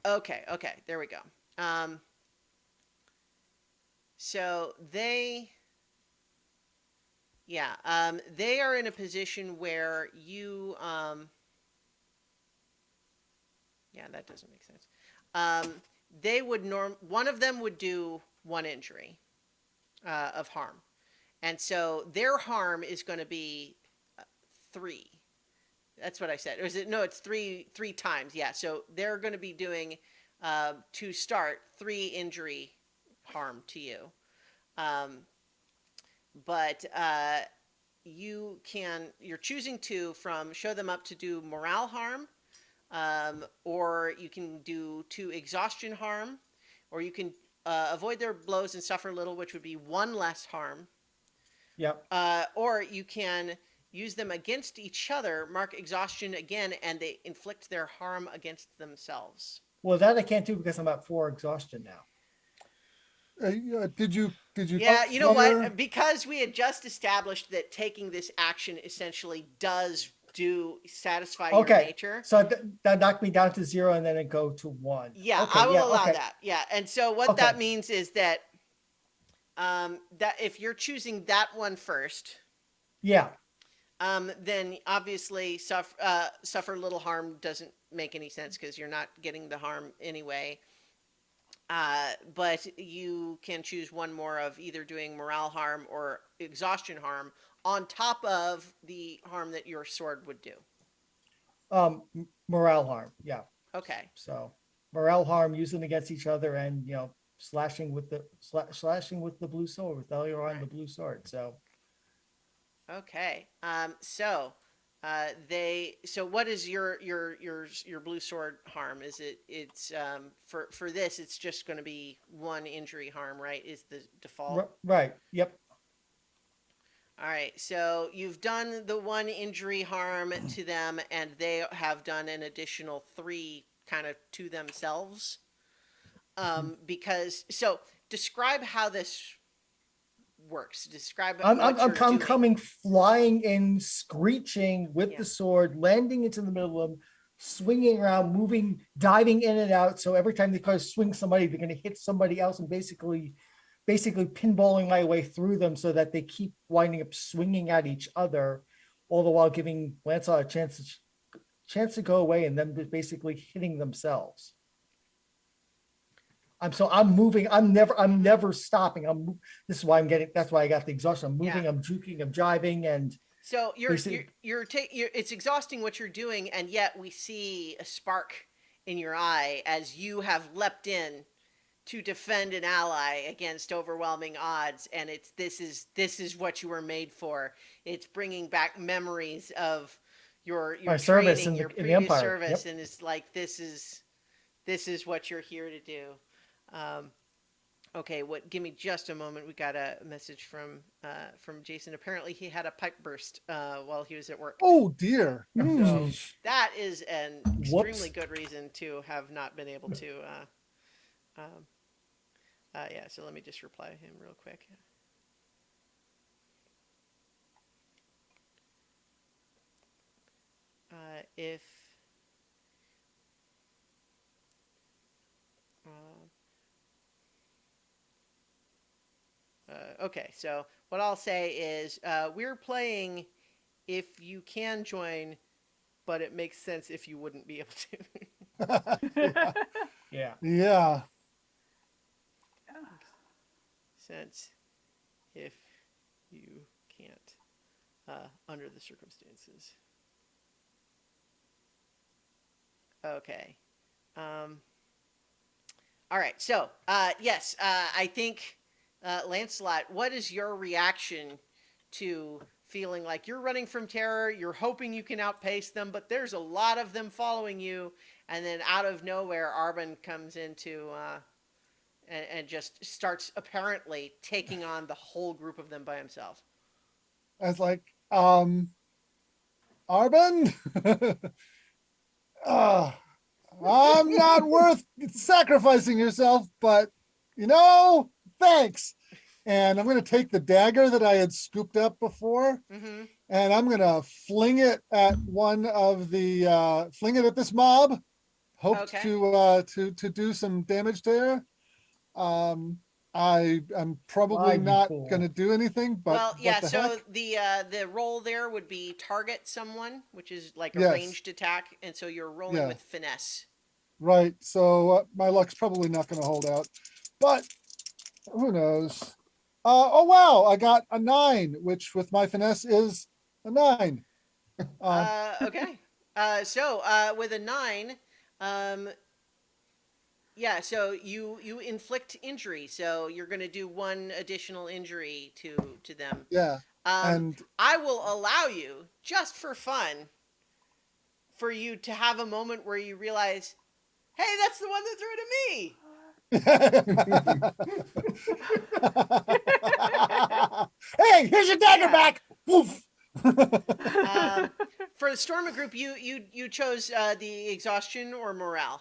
Okay, there we go. So they, yeah, they are in a position where you, yeah, that doesn't make sense. They would one of them would do 1 injury of harm, and so their harm is going to be 3. That's what I said. Or is it? No, it's three times. Yeah. So they're going to be doing to start 3 injury harm to you. But you're choosing to from show them up to do morale harm, or you can do 2 exhaustion harm, or you can avoid their blows and suffer little, which would be 1 less harm. Yep. Or you can use them against each other, mark exhaustion again, and they inflict their harm against themselves. Well, that I can't do because I'm at 4 exhaustion now. Did you? Yeah, talk you know to your- what? Because we had just established that taking this action essentially does satisfy your Okay. nature. So that knocked me down to 0 and then it go to 1. Yeah, Okay, I will allow okay. that. Yeah, and so what Okay. that means is that that if you're choosing that one first, Yeah. then obviously suffer little harm doesn't make any sense because you're not getting the harm anyway. But you can choose one more of either doing morale harm or exhaustion harm on top of the harm that your sword would do. Morale harm. Yeah. Okay. So morale harm using against each other and slashing with the blue sword with Elioron Right. the blue sword. So Okay. So what is your blue sword harm? Is it's for this it's just going to be 1 injury harm, right? Is the default. right. Yep. All right. So you've done the 1 injury harm to them, and they have done an additional 3 kind of to themselves. Because describe how this works. Describe what I'm you're doing. coming flying in, screeching with Yeah. the sword, landing into the middle of them, swinging around, moving, diving in and out. So every time they try to swing somebody, they're going to hit somebody else and basically pinballing my way through them so that they keep winding up swinging at each other, all the while giving Lancelot a chance to go away and then basically hitting themselves. I'm moving. I'm never stopping. This is why that's why I got the exhaustion. I'm moving, Yeah. I'm juking, I'm jiving, and So Basically- it's exhausting what you're doing, and yet we see a spark in your eye as you have leapt in to defend an ally against overwhelming odds, and this is what you were made for. It's bringing back memories of your My service training, in the- your in the previous Empire. service, Yep. and it's like this is what you're here to do. Okay, give me just a moment. We got a message from Jason. Apparently, he had a pipe burst while he was at work. Oh dear. So that is an extremely Whoops. good reason to have not been able to. Yeah, so let me just reply to him real quick. If okay, so what I'll say is we're playing if you can join, but it makes sense if you wouldn't be able to. Yeah. Yeah. Sense if you can't under the circumstances. Okay. All right. So, yes, I think, Lancelot, what is your reaction to feeling like you're running from terror? You're hoping you can outpace them, but there's a lot of them following you. And then out of nowhere, Arbin comes into and just starts apparently taking on the whole group of them by himself. I was like, Arbin, I'm not worth sacrificing yourself, but thanks. And I'm going to take the dagger that I had scooped up before, Mm-hmm. and I'm going to fling it at fling it at this mob. Hope Okay. to do some damage there. I'm probably Why, you not fool? going to do anything, but Well, what yeah. the So heck? the roll there would be target someone, which is like a Yes. ranged attack, and so you're rolling Yeah. with finesse. Right. So my luck's probably not going to hold out, but who knows? Oh wow! I got a 9, which with my finesse is a 9. Okay. So with a 9, yeah. So you inflict injury. So you're going to do 1 additional injury to them. Yeah. And I will allow you, just for fun, for you to have a moment where you realize, hey, that's the one that threw it at me. hey, here's your dagger Yeah. back. Woof. For the Storma group, you chose the exhaustion or morale,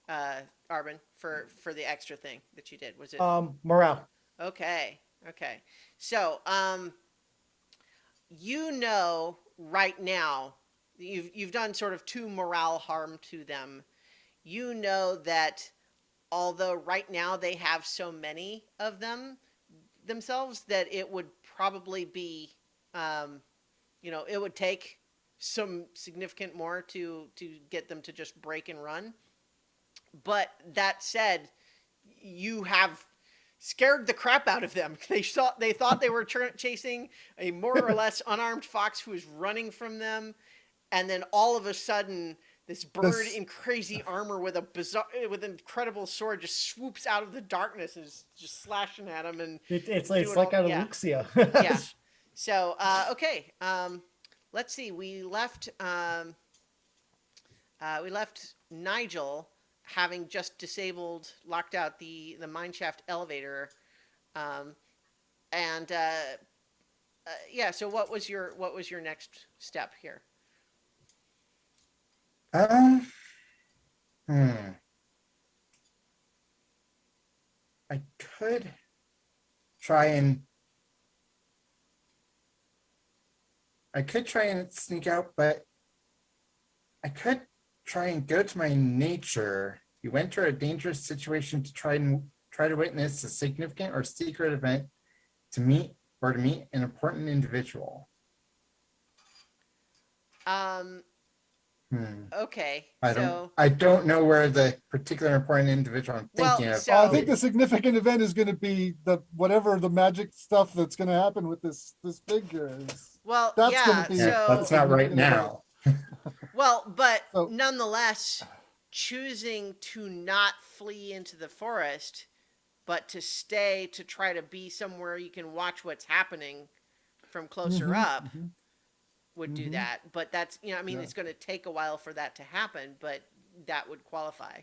Arbin, for the extra thing that you did. Was it Morale. okay? Okay, so right now you've done sort of 2 morale harm to them. You know that although right now they have so many of them themselves that it would probably be, it would take some significant more to get them to just break and run. But that said, you have scared the crap out of them. They thought they were chasing a more or less unarmed fox who was running from them, and then all of a sudden, this bird in crazy armor with with an incredible sword just swoops out of the darkness and is just slashing at him. And It's doing like all- out of yeah. Luxia. Yeah. So okay, let's see. We left Nigel having just locked out the mineshaft elevator, and yeah. So what was your next step here? I could try and sneak out, but I could try and go to my nature. You enter a dangerous situation to try to witness a significant or secret event to meet an important individual. Okay. I don't know where the particular important individual I'm thinking of. so- I think the significant event is going to be whatever the magic stuff that's going to happen with this figure is. Well, That's yeah. gonna be- Yeah, So that's not right now. well, but So- nonetheless, choosing to not flee into the forest, but to stay to try to be somewhere you can watch what's happening from closer Mhm, up mhm. would do Mhm. that. But that's, I mean, Yeah. it's going to take a while for that to happen, but that would qualify.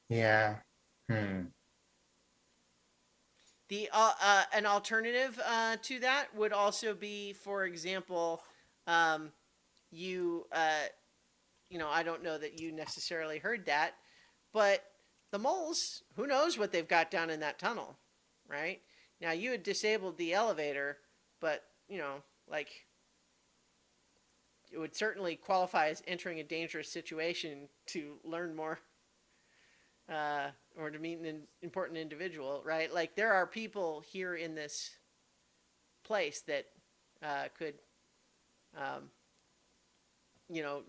Yeah. Hmm. The an alternative to that would also be, for example, um, you I don't know that you necessarily heard that, but the moles, who knows what they've got down in that tunnel, right? Now you had disabled the elevator, but like it would certainly qualify as entering a dangerous situation to learn more or to meet an important individual, right? Like there are people here in this place that could, um,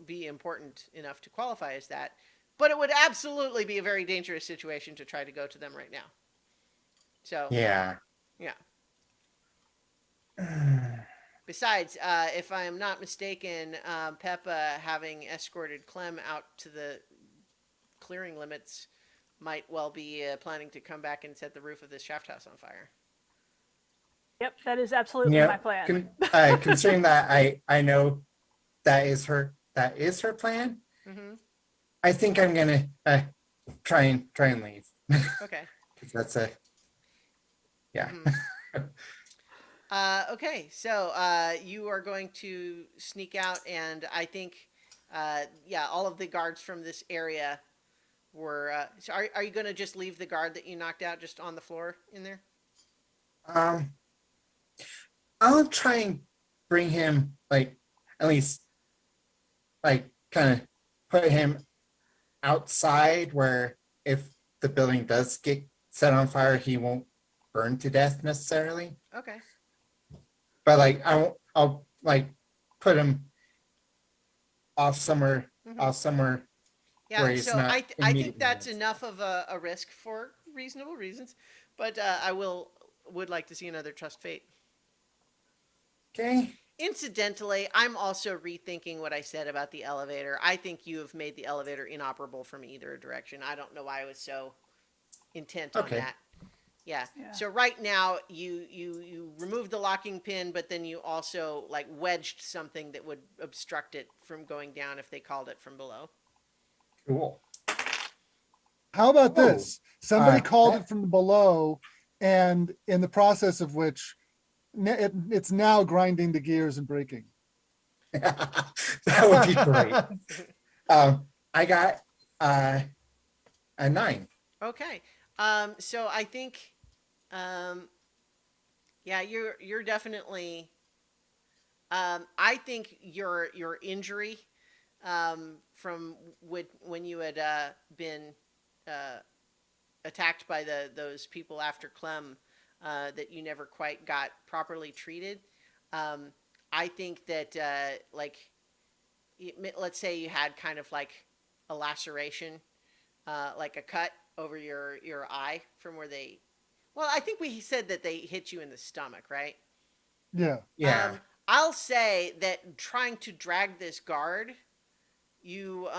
be important enough to qualify as that. But it would absolutely be a very dangerous situation to try to go to them right now. So, Yeah. yeah. Besides, if I am not mistaken, Peppa, having escorted Clem out to the clearing limits, might well be planning to come back and set the roof of this shaft house on fire. Yep, that is absolutely Yeah. my plan. Considering that I know that is her plan, Mm-hmm. I think I'm gonna try and leave. Okay. 'Cause that's a yeah. Mhm. Okay, so you are going to sneak out, and I think, yeah, all of the guards from this area were. So are you going to just leave the guard that you knocked out just on the floor in there? Um, I'll try and bring him like at least like kind of put him outside where if the building does get set on fire, he won't burn to death necessarily. Okay. But like I'll like put him off somewhere Mhm. off somewhere where Yeah. he's So not I think immediately that's next. enough of a risk for reasonable reasons, but I would like to see another trust fate. Okay. Incidentally, I'm also rethinking what I said about the elevator. I think you have made the elevator inoperable from either direction. I don't know why I was so intent on Okay. that. Yeah. Yeah. So right now you removed the locking pin, but then you also like wedged something that would obstruct it from going down if they called it from below. Cool. How about Oh, this? Somebody called that- it from below, and in the process of which it's now grinding the gears and braking. that would be great. I got a 9. Okay. So I think, yeah, you're definitely. I think your injury, from when you had been attacked by those people after Clem, that you never quite got properly treated. I think that like, let's say you had kind of like a laceration, like a cut over your eye from where they. Well, I think we said that they hit you in the stomach, right? Yeah. Yeah. I'll say that trying to drag this guard, you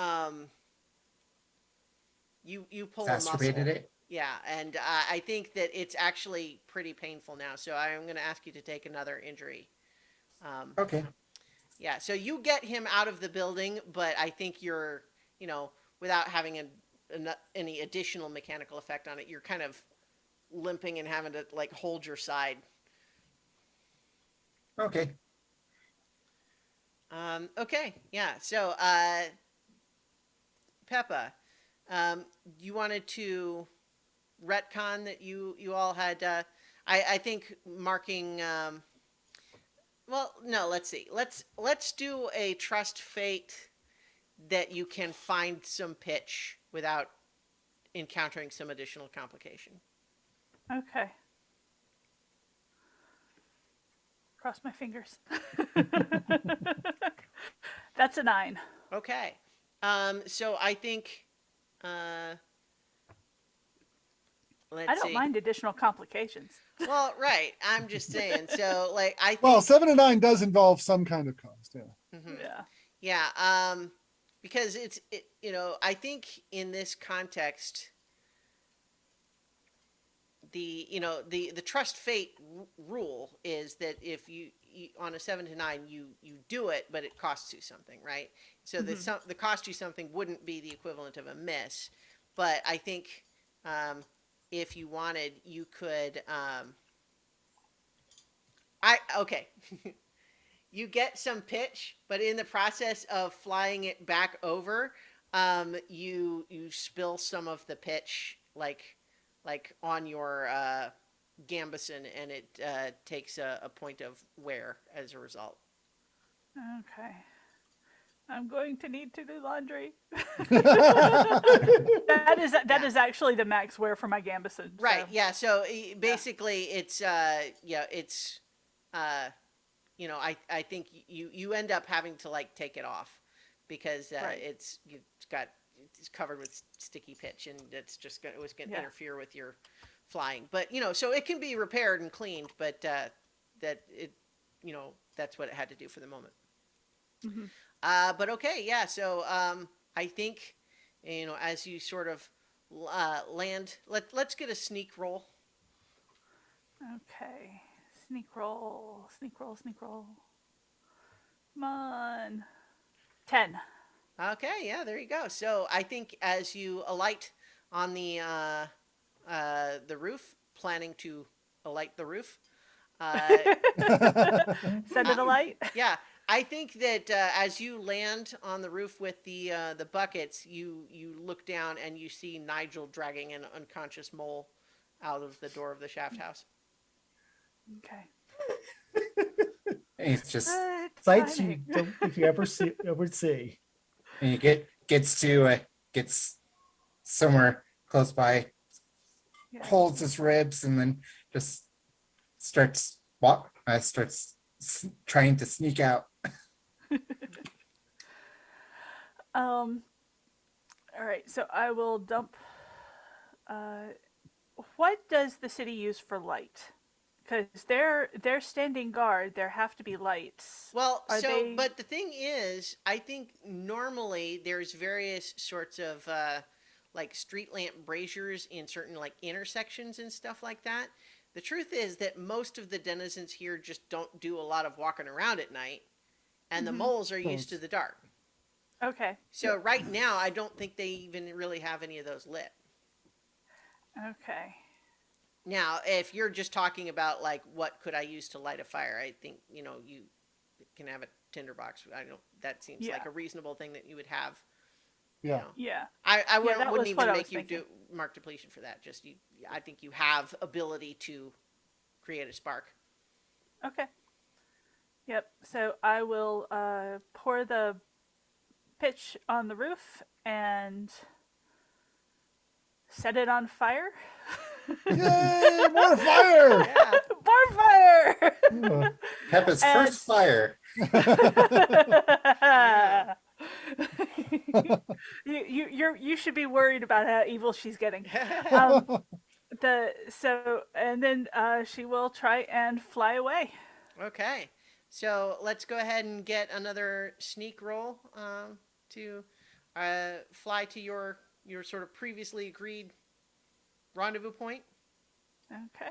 you pull a muscle. Exacerbated it. Yeah, and I think that it's actually pretty painful now. So I'm going to ask you to take another injury. Okay. Yeah, so you get him out of the building, but I think you're, without having any additional mechanical effect on it, you're kind of limping and having to like hold your side. Okay. Okay, yeah. So, Peppa, you wanted to retcon that you all had. I think marking. Well, no. Let's see. Let's do a trust fate that you can find some pitch without encountering some additional complication. Okay. Cross my fingers. That's a 9. Okay. So I think let's I don't see. mind additional complications. Well, right. I'm just saying. So, like, I think. Well, 7 and 9 does involve some kind of cost, yeah. Mhm. Yeah. Yeah. Because I think in this context, the trust fate rule is that if you on a 7 to 9 you do it, but it costs you something, right? So the cost you something wouldn't be the equivalent of a miss, but I think if you wanted, you could. I okay. You get some pitch, but in the process of flying it back over, you spill some of the pitch like on your Gambison, and it takes a point of wear as a result. Okay. I'm going to need to do laundry. That Yeah. is actually the max wear for my Gambison. Right. So. Yeah. So basically, it's it's I think you end up having to like take it off because Right. it's covered with sticky pitch, and it was going to Yeah. interfere with your flying. But so it can be repaired and cleaned, but that it that's what it had to do for the moment. Mhm. But okay, yeah. So I think as you sort of land, let's get a sneak roll. Okay. Sneak roll. Sneak roll. Sneak roll. Come on. 10. Okay, yeah, there you go. So I think as you alight on the roof, planning to alight the roof, uh, Set it alight. yeah, I think that as you land on the roof with the buckets, you look down and you see Nigel dragging an unconscious mole out of the door of the shaft house. Okay. And it's just, Good Sights you timing. don't, if you ever see. and you gets somewhere close by, Yeah. holds his ribs, and then just starts trying to sneak out. All right. So I will dump. What does the city use for light? Because they're standing guard. There have to be lights. Well, Are they? but the thing is, I think normally there's various sorts of like street lamp braziers in certain like intersections and stuff like that. The truth is that most of the denizens here just don't do a lot of walking around at night, and the moles are used to the dark. Okay. So right now, I don't think they even really have any of those lit. Okay. Now, if you're just talking about like what could I use to light a fire, I think you can have a tinderbox. I don't. That seems like Yeah. a reasonable thing that you would have. Yeah. Yeah. I wouldn't, that wouldn't was even what I make was you thinking. do mark depletion for that. Just I think you have ability to create a spark. Okay. Yep. So I will pour the pitch on the roof and set it on fire. Yay, more fire! Yeah. Bar fire! Peppa's And- first fire. you should be worried about how evil she's getting. And then she will try and fly away. Okay. So let's go ahead and get another sneak roll to fly to your sort of previously agreed rendezvous point. Okay.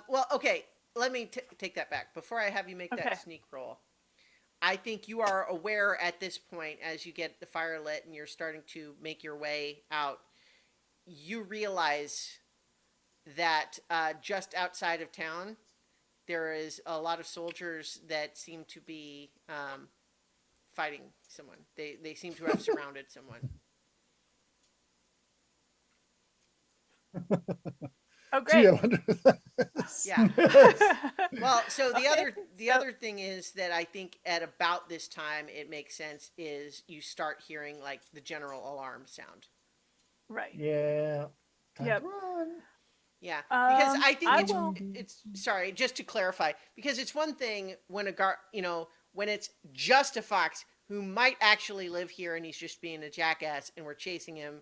Well, okay. Let me take that back. Before I have you make Okay. that sneak roll, I think you are aware at this point, as you get the fire lit and you're starting to make your way out, you realize that just outside of town, there is a lot of soldiers that seem to be fighting someone. They seem to have surrounded someone. Oh, Gee, great. I wonder if that's- Yeah. Well, so the Okay. other thing is that I think at about this time it makes sense is you start hearing like the general alarm sound. Right. Yeah. Time Yep. to run. Yeah, because Um, I think I it's will- it's sorry, just to clarify, because it's one thing when when it's just a fox who might actually live here and he's just being a jackass and we're chasing him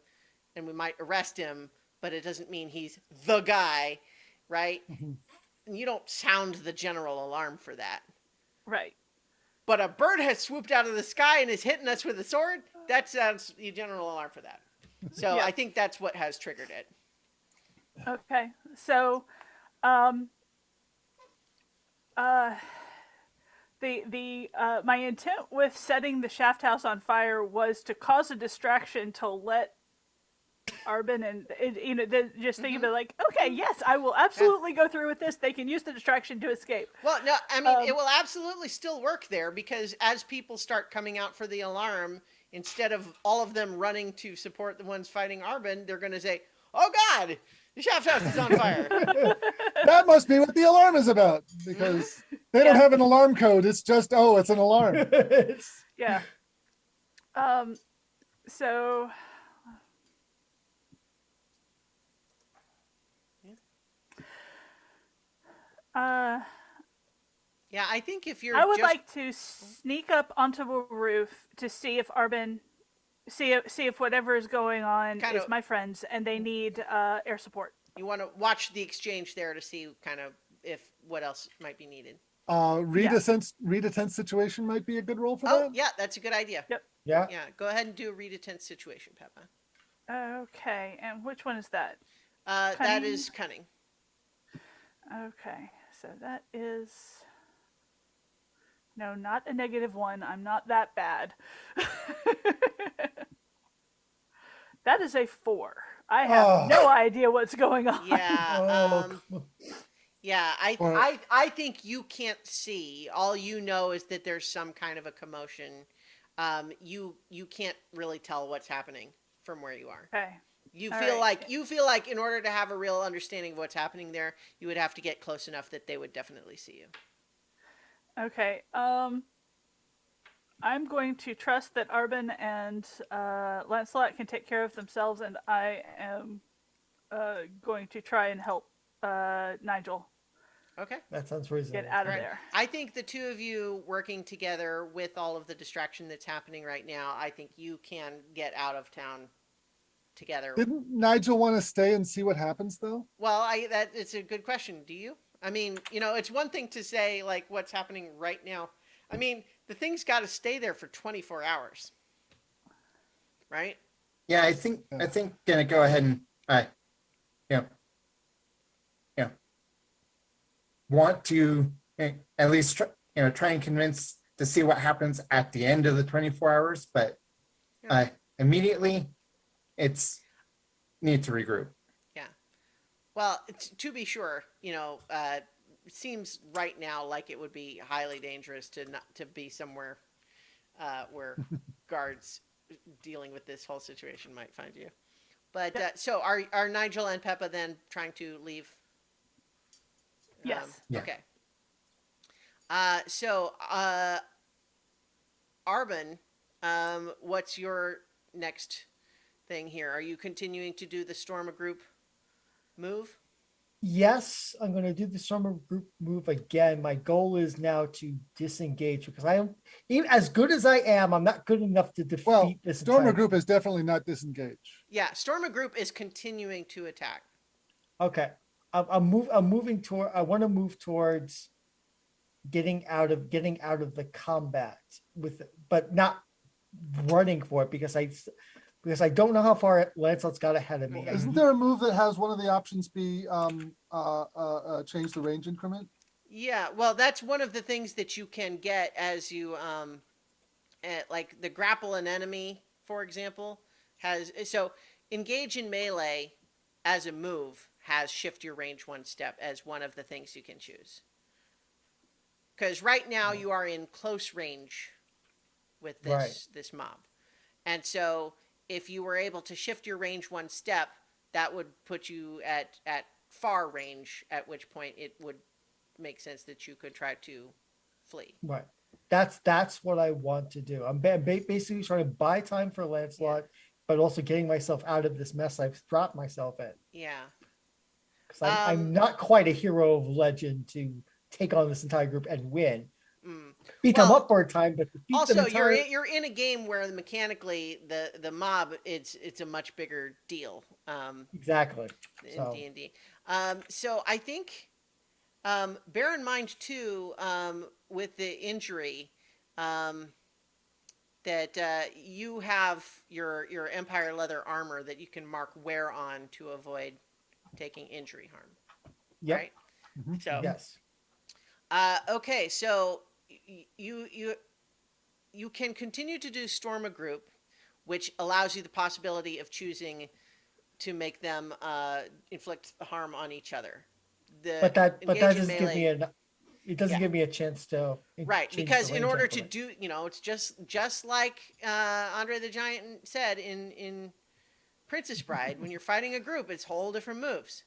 and we might arrest him, but it doesn't mean he's the guy, right? Mhm. And you don't sound the general alarm for that. Right. But a bird has swooped out of the sky and is hitting us with a sword. That sounds the general alarm for that. So Yeah. I think that's what has triggered it. Okay. So, um, uh, my intent with setting the shaft house on fire was to cause a distraction to let Arbin and just think of it like, okay, yes, I will absolutely go through with this. They can use the distraction to escape. Well, no, I mean, it Um, will absolutely still work there because as people start coming out for the alarm, instead of all of them running to support the ones fighting Arbin, they're going to say, "Oh God, the shaft house is on fire." That must be what the alarm is about, because they don't Yeah. have an alarm code. It's just, oh, it's an alarm. It's- Yeah. Um. So. Uh, Yeah, I think if you're I would just like to sneak up onto a roof to see if Arbin, see if whatever is going on Kind is of- my friends and they need air support. you want to watch the exchange there to see kind of if what else might be needed. Read Yeah. a tense situation might be a good role for Oh, that. yeah, that's a good idea. Yep. yeah. Yeah, go ahead and do a read a tense situation, Peppa. Okay, and which one is that? That Cunning? is cunning. Okay, so that is. No, not a -1. I'm not that bad. That is a 4. I have Oh. no idea what's going on. Yeah. Oh, Yeah, Or- I think you can't see. All you know is that there's some kind of a commotion. You can't really tell what's happening from where you are. Okay. You All feel right. like in order to have a real understanding of what's happening there, you would have to get close enough that they would definitely see you. Okay. I'm going to trust that Arbin and Lancelot can take care of themselves, and I am going to try and help Nigel Okay. that sounds reasonable. get out of Right. there. I think the two of you working together with all of the distraction that's happening right now, I think you can get out of town together. Didn't Nigel want to stay and see what happens though? Well, that it's a good question. Do you? I mean, it's one thing to say like what's happening right now. I mean, the thing's got to stay there for 24 hours. Right? Yeah, I think gonna go ahead and you know, want to at least try and convince to see what happens at the end of the 24 hours, but Yeah. immediately it's need to regroup. Well, to be sure, it seems right now like it would be highly dangerous to be somewhere where guards dealing with this whole situation might find you. But so are Nigel and Peppa then trying to leave? Yes. Yeah. Okay. So Arbin, what's your next thing here? Are you continuing to do the Storm Group move? Yes, I'm going to do the summer group move again. My goal is now to disengage because I am, even as good as I am, I'm not good enough to defeat Well, this. Stormer entire- Group is definitely not disengaged. Yeah, Storm Group is continuing to attack. Okay, I'm moving toward. I want to move towards getting out of the combat but not running for it because I don't know how far Lancelot's got ahead of me. I Isn't need- there a move that has one of the options be change the range increment? Yeah, well, that's one of the things that you can get as you like the grapple an enemy, for example, has so engage in melee as a move has shift your range 1 step as one of the things you can choose. Because right now you are in close range with this mob, and so if you were able to shift your range 1 step, that would put you at far range. At which point it would make sense that you could try to flee. Right. That's what I want to do. I'm basically trying to buy time for Lancelot, but also getting myself out of this mess I've dropped myself in. Yeah. Because I'm not quite a hero of legend to take on this entire group and win. beat them Well, up for a time, but to beat them Also, entire. you're in a game where mechanically the mob it's a much bigger deal Exactly. in So D&D. So I think bear in mind too with the injury um, that you have your Empire leather armor that you can mark wear on to avoid taking injury harm. yep. Right. Mhm, So Yes. okay, so you can continue to do storm a group, which allows you the possibility of choosing to make them inflict harm on each other. The But that engage in doesn't give me melee, it doesn't yeah, give me a chance to right. change the Because in range order to increment. do, it's just like Andre the Giant said in Princess Bride, when you're fighting a group, it's whole different moves.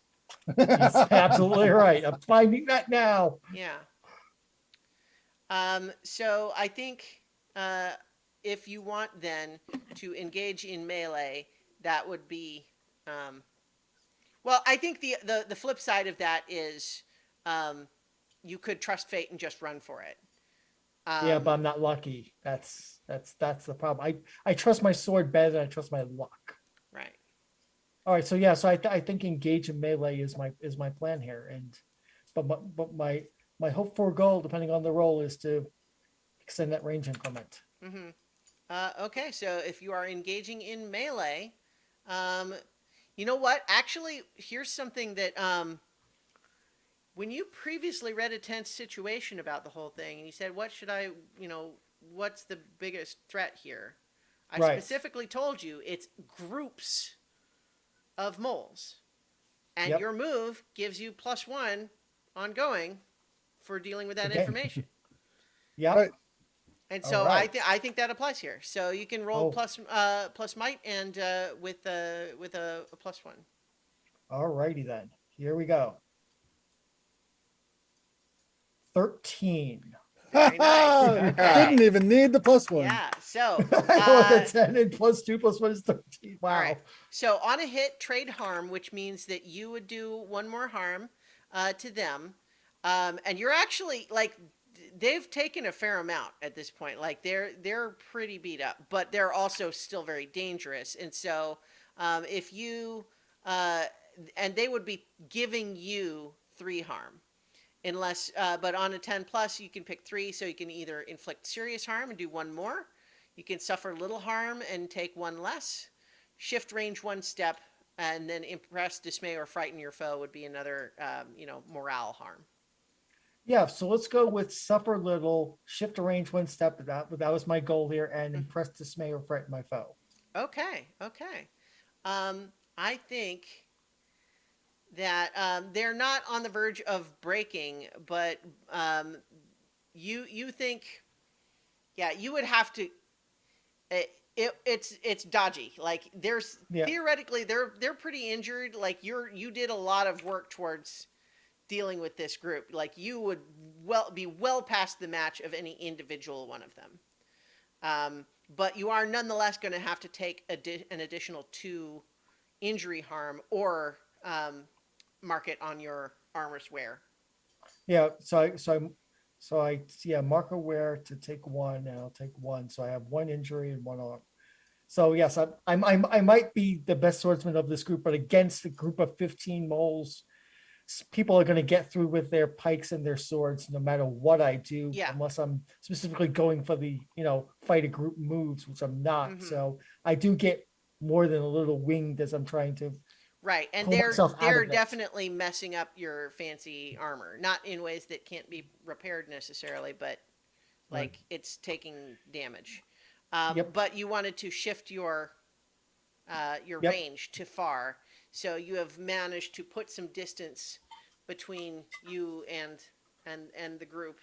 He's absolutely right. I'm finding that now. Yeah. So I think uh, if you want then to engage in melee, that would be well. I think the flip side of that is um, you could trust fate and just run for it. Yeah, but Um, I'm not lucky. That's the problem. I trust my sword better than I trust my luck. right. All right, so yeah, so I think engage in melee is my plan here, and but my hope for goal, depending on the roll, is to extend that range increment. Mm-hmm. Okay, so if you are engaging in melee, um, you know what? Actually, here's something that when you previously read a tense situation about the whole thing, and you said, "What should I, what's the biggest threat here?" I Right. specifically told you it's groups of moles, and Yep. your move gives you +1 ongoing for dealing with that Okay. information. Yep. Right. And All so right. I think that applies here. So you can roll Oh. plus might and with a +1. All righty then. Here we go. 13. Very nice. Okay. Didn't even need the +1. Yeah. So Look at 10 and +2 +1 is 13. Wow. all right. So on a hit, trade harm, which means that you would do one more harm to them, and you're actually like they've taken a fair amount at this point. Like they're pretty beat up, but they're also still very dangerous. And so if you and they would be giving you 3 harm. Unless, but on a 10 plus, you can pick 3, so you can either inflict serious harm and do 1 more. You can suffer little harm and take 1 less. Shift range 1 step, and then impress, dismay, or frighten your foe would be another, morale harm. Yeah, so let's go with suffer little, shift a range 1 step. That was my goal here, and impress, dismay, or frighten my foe. Okay, okay. I think that they're not on the verge of breaking, but you think, yeah, you would have to. It's dodgy. Like there's Yeah. theoretically they're pretty injured. Like you did a lot of work towards dealing with this group. Like you would be well past the match of any individual one of them. But you are nonetheless going to have to take an additional 2 injury harm or mark it on your armor's wear. Yeah, yeah, mark aware to take 1, and I'll take 1. So I have 1 injury and 1 arm. So yes, I might be the best swordsman of this group, but against a group of 15 moles, people are going to get through with their pikes and their swords no matter what I do, Yeah. unless I'm specifically going for the fight a group moves, which I'm not. Mhm. So I do get more than a little winged as I'm trying to. Right, and Pull myself out they're of it. definitely messing up your fancy armor. Not in ways that can't be repaired necessarily, but like it's taking damage. Yep. But you wanted to shift your Yep. range to far, so you have managed to put some distance between you and the group.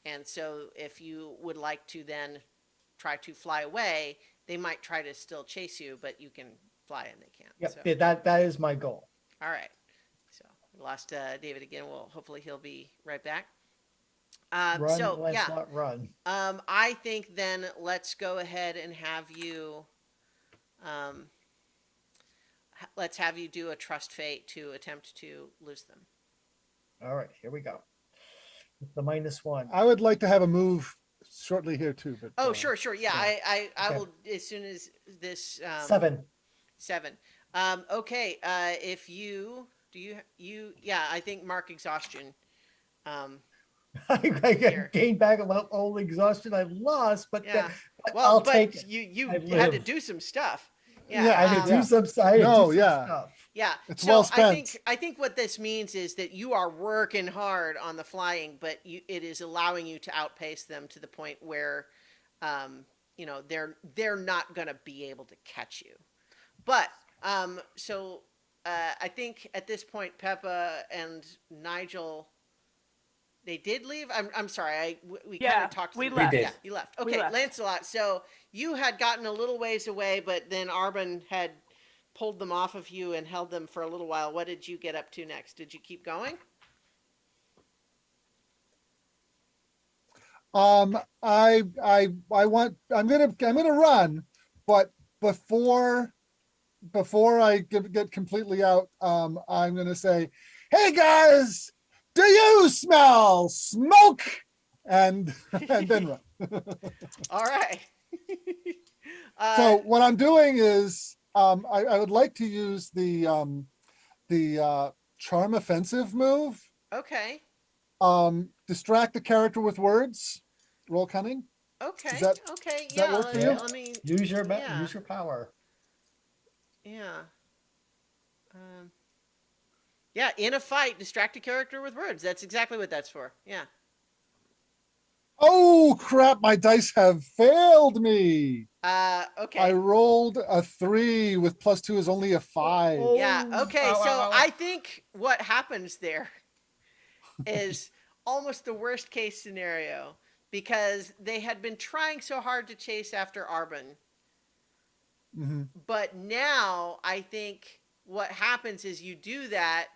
And so if you would like to then try to fly away, they might try to still chase you, but you can fly and they can't. Yep, So. that is my goal. All right. So we lost David again. Well, hopefully he'll be right back. Run, So Lancelot, run. I think then let's go ahead and have you. Let's have you do a trust fate to attempt to lose them. All right, here we go. With the -1. I would like to have a move shortly here too. But Oh, sure. Yeah, I Okay. will as soon as this 7. 7. Okay. If you do you yeah, I think mark exhaustion. Um, I Here. gained back a lot old exhaustion I lost, but yeah. but Well, I'll but take it. you I had to live. do some stuff. Yeah, I had to Um, do yeah. some. I had to do No, some yeah. stuff. yeah. It's So well spent. I think what this means is that you are working hard on the flying, but it is allowing you to outpace them to the point where, you know, they're not going to be able to catch you. But so I think at this point, Peppa and Nigel, they did leave. I'm sorry. We kind Yeah, of talked. we through left. that. did. Yeah, you left. We Okay, left. Lancelot. So you had gotten a little ways away, but then Arbin had pulled them off of you and held them for a little while. What did you get up to next? Did you keep going? I want. I'm gonna run, but before I get completely out, I'm gonna say, "Hey guys, do you smell smoke?" And and then run. All right. So what I'm doing is, I would like to use the charm offensive move. Okay. Distract the character with words. Roll cunning. Okay. that- Okay. that Yeah. work for you? Let me. Use your Yeah. use your power. Yeah. Um, yeah. In a fight, distract a character with words. That's exactly what that's for. Yeah. Oh crap! My dice have failed me. Okay. I rolled a 3 with +2 is only a 5. Yeah. Oh, Okay. ow, So ow, ow. I think what happens there is almost the worst case scenario because they had been trying so hard to chase after Arbin. Mhm. But now I think what happens is you do that,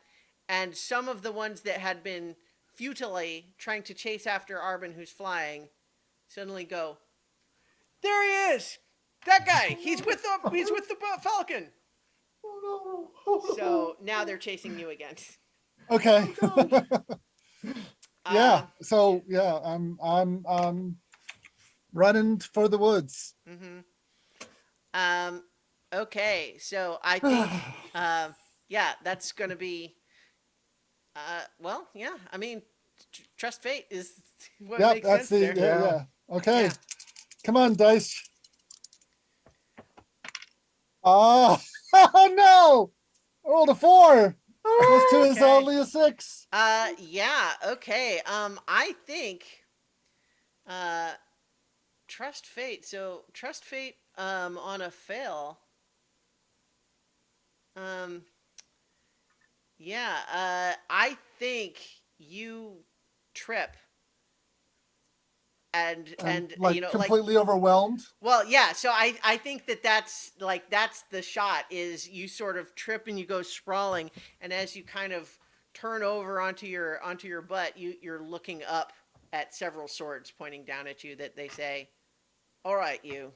and some of the ones that had been futilely trying to chase after Arbin, who's flying, suddenly go, "There he is! That guy! He's with the falcon." Oh, no. So now they're chasing you again. Okay. Yeah. Uh, So yeah, I'm running for the woods. mhm. Okay, so I think, yeah, that's going to be, well, yeah, I mean, trust fate is what Yep, makes that's sense the there. yeah. Okay. Yeah. Come on, dice. Oh, oh no! I rolled a 4. +2 is Okay. only a 6. Yeah, okay. I think, trust fate. So trust fate, on a fail. Yeah, I think you trip and Like you know, like, completely overwhelmed. well, yeah, so I think that's like that's the shot is you sort of trip and you go sprawling, and as you kind of turn over onto your butt, you're looking up at several swords pointing down at you that they say, "All right, you,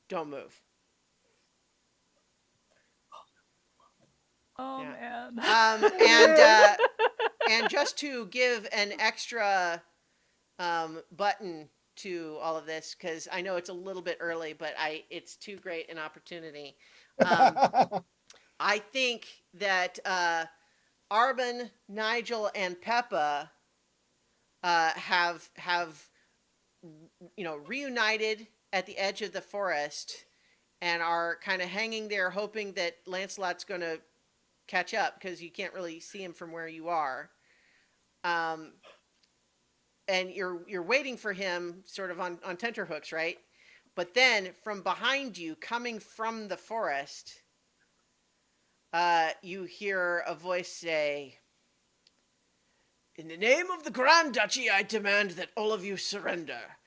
don't move." Oh Yeah. man. And just to give an extra button to all of this, because I know it's a little bit early, but it's too great an opportunity. I think that Arbin, Nigel, and Peppa have you know, reunited at the edge of the forest and are kind of hanging there hoping that Lancelot's going to catch up because you can't really see him from where you are. And you're waiting for him sort of on tenterhooks, right? But then from behind you, coming from the forest, you hear a voice say, "In the name of the Grand Duchy, I demand that all of you surrender."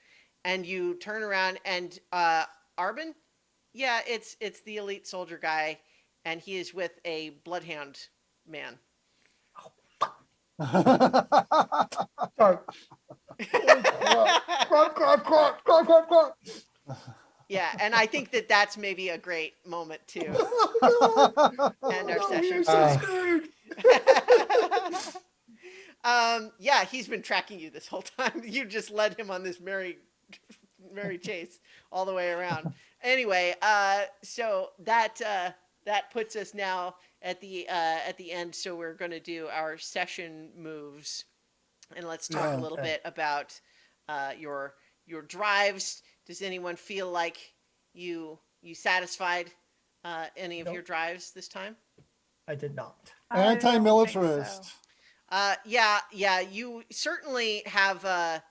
And you turn around and Arbin, yeah, it's the elite soldier guy, and he is with a bloodhound man. Sorry. Yeah, and I think that that's maybe a great moment to end our Oh, session. you're so screwed. Yeah, he's been tracking you this whole time. You just led him on this Mary Chase all the way around. Anyway, so that puts us now at the end. So we're going to do our session moves, and let's talk a Yeah. little Okay. bit about your drives. Does anyone feel like you satisfied any of Nope. your drives this time? I did not. I don't think so. Anti-militarist. Yeah, you certainly have,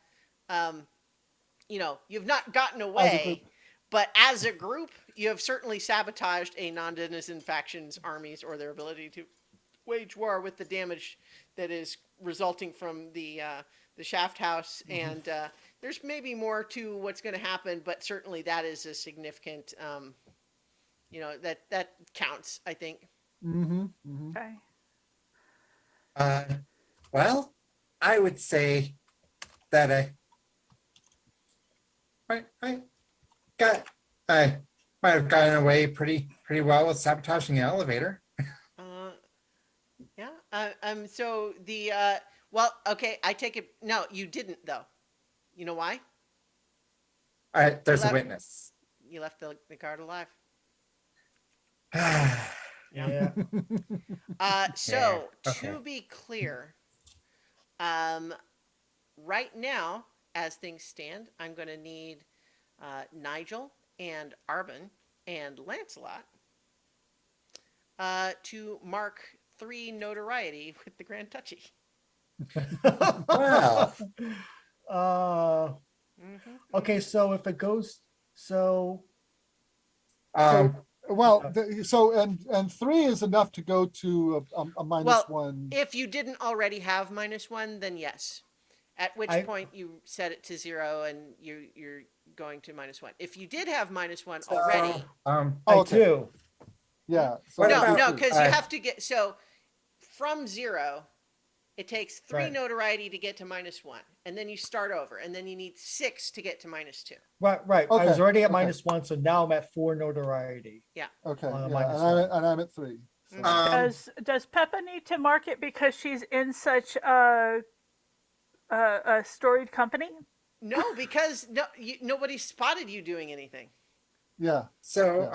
you've not gotten As a away, group. but as a group, you have certainly sabotaged a non-denizen faction's armies or their ability to wage war with the damage that is resulting from the shaft house. And there's maybe more to what's going to happen, but certainly that is a significant, that counts, I think. Mm-hmm. Mm-hmm. Okay. Well, I would say that I might have gotten away pretty well with sabotaging the elevator. Yeah. So okay. I take it. No, you didn't though. You know why? There's a Left- witness. You left the guard alive. Yeah. So Yeah, okay. to be clear, right now, as things stand, I'm going to need Nigel and Arbin and Lancelot to mark 3 notoriety with the Grand Duchy. Wow. Okay, so if it goes, so Well, and 3 is enough to go to a minus Well, 1. if you didn't already have -1, then yes. At which point you set it to 0 and you're going to -1. If you did have -1 already, I okay. do. Yeah. What no, about- because you have to get from 0. It takes 3 Right. notoriety to get to -1, and then you start over, and then you need 6 to get to -2. Right. I was Okay, already at okay. -1, so now I'm at 4 notoriety. Okay. on a Yeah, minus and I'm at 3. So. Does Peppa need to mark it because she's in such a storied company? No, because nobody spotted you doing anything. Yeah. So,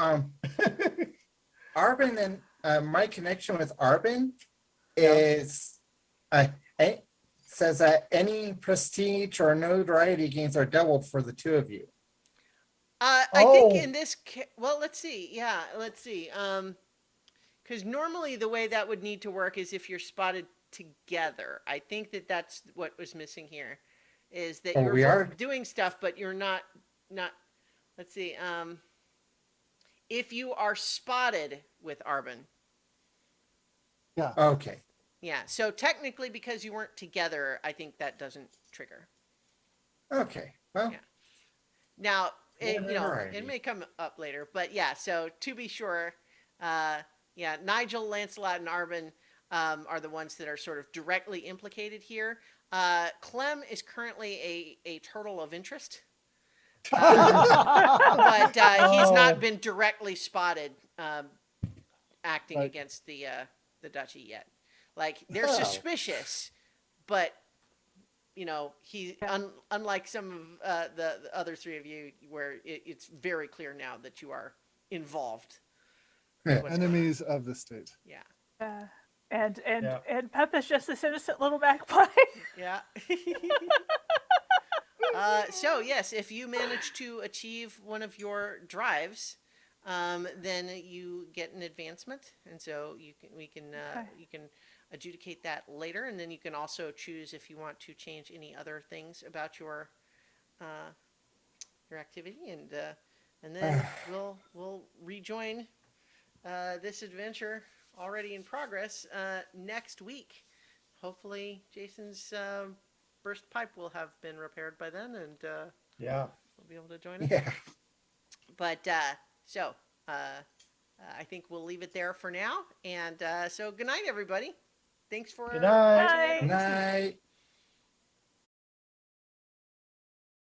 Arbin and my connection with Arbin is it says that any prestige or notoriety gains are doubled for the 2 of you. I think Oh. in this well, let's see. Yeah, let's see. Because normally the way that would need to work is if you're spotted together. I think that's what was missing here, is that Oh, you're we both are? doing stuff, but you're not. Let's see. If you are spotted with Arbin, Okay. yeah. So technically, because you weren't together, I think that doesn't trigger. Okay. Well, Yeah. Now, it Alrighty. may come up later, but yeah. So to be sure, Nigel, Lancelot, and Arbin are the ones that are sort of directly implicated here. Clem is currently a turtle of interest, but he's not been directly spotted acting Right. against the duchy yet. Like they're Oh. suspicious, but unlike some of the other 3 of you, where it's very clear now that you are involved. Yeah. What's going on. Enemies of the state. Yeah. And Yeah. Peppa's just this innocent little magpie. Yeah. So yes, if you manage to achieve one of your drives, then you get an advancement, and so you can adjudicate that later, and then you can also choose if you want to change any other things about your activity, and then we'll rejoin this adventure already in progress next week. Hopefully, Jason's burst pipe will have been repaired by then, and Yeah. we'll be able to join us. yeah. But I think we'll leave it there for now. And so good night, everybody. Thanks for Good night. Bye. Night.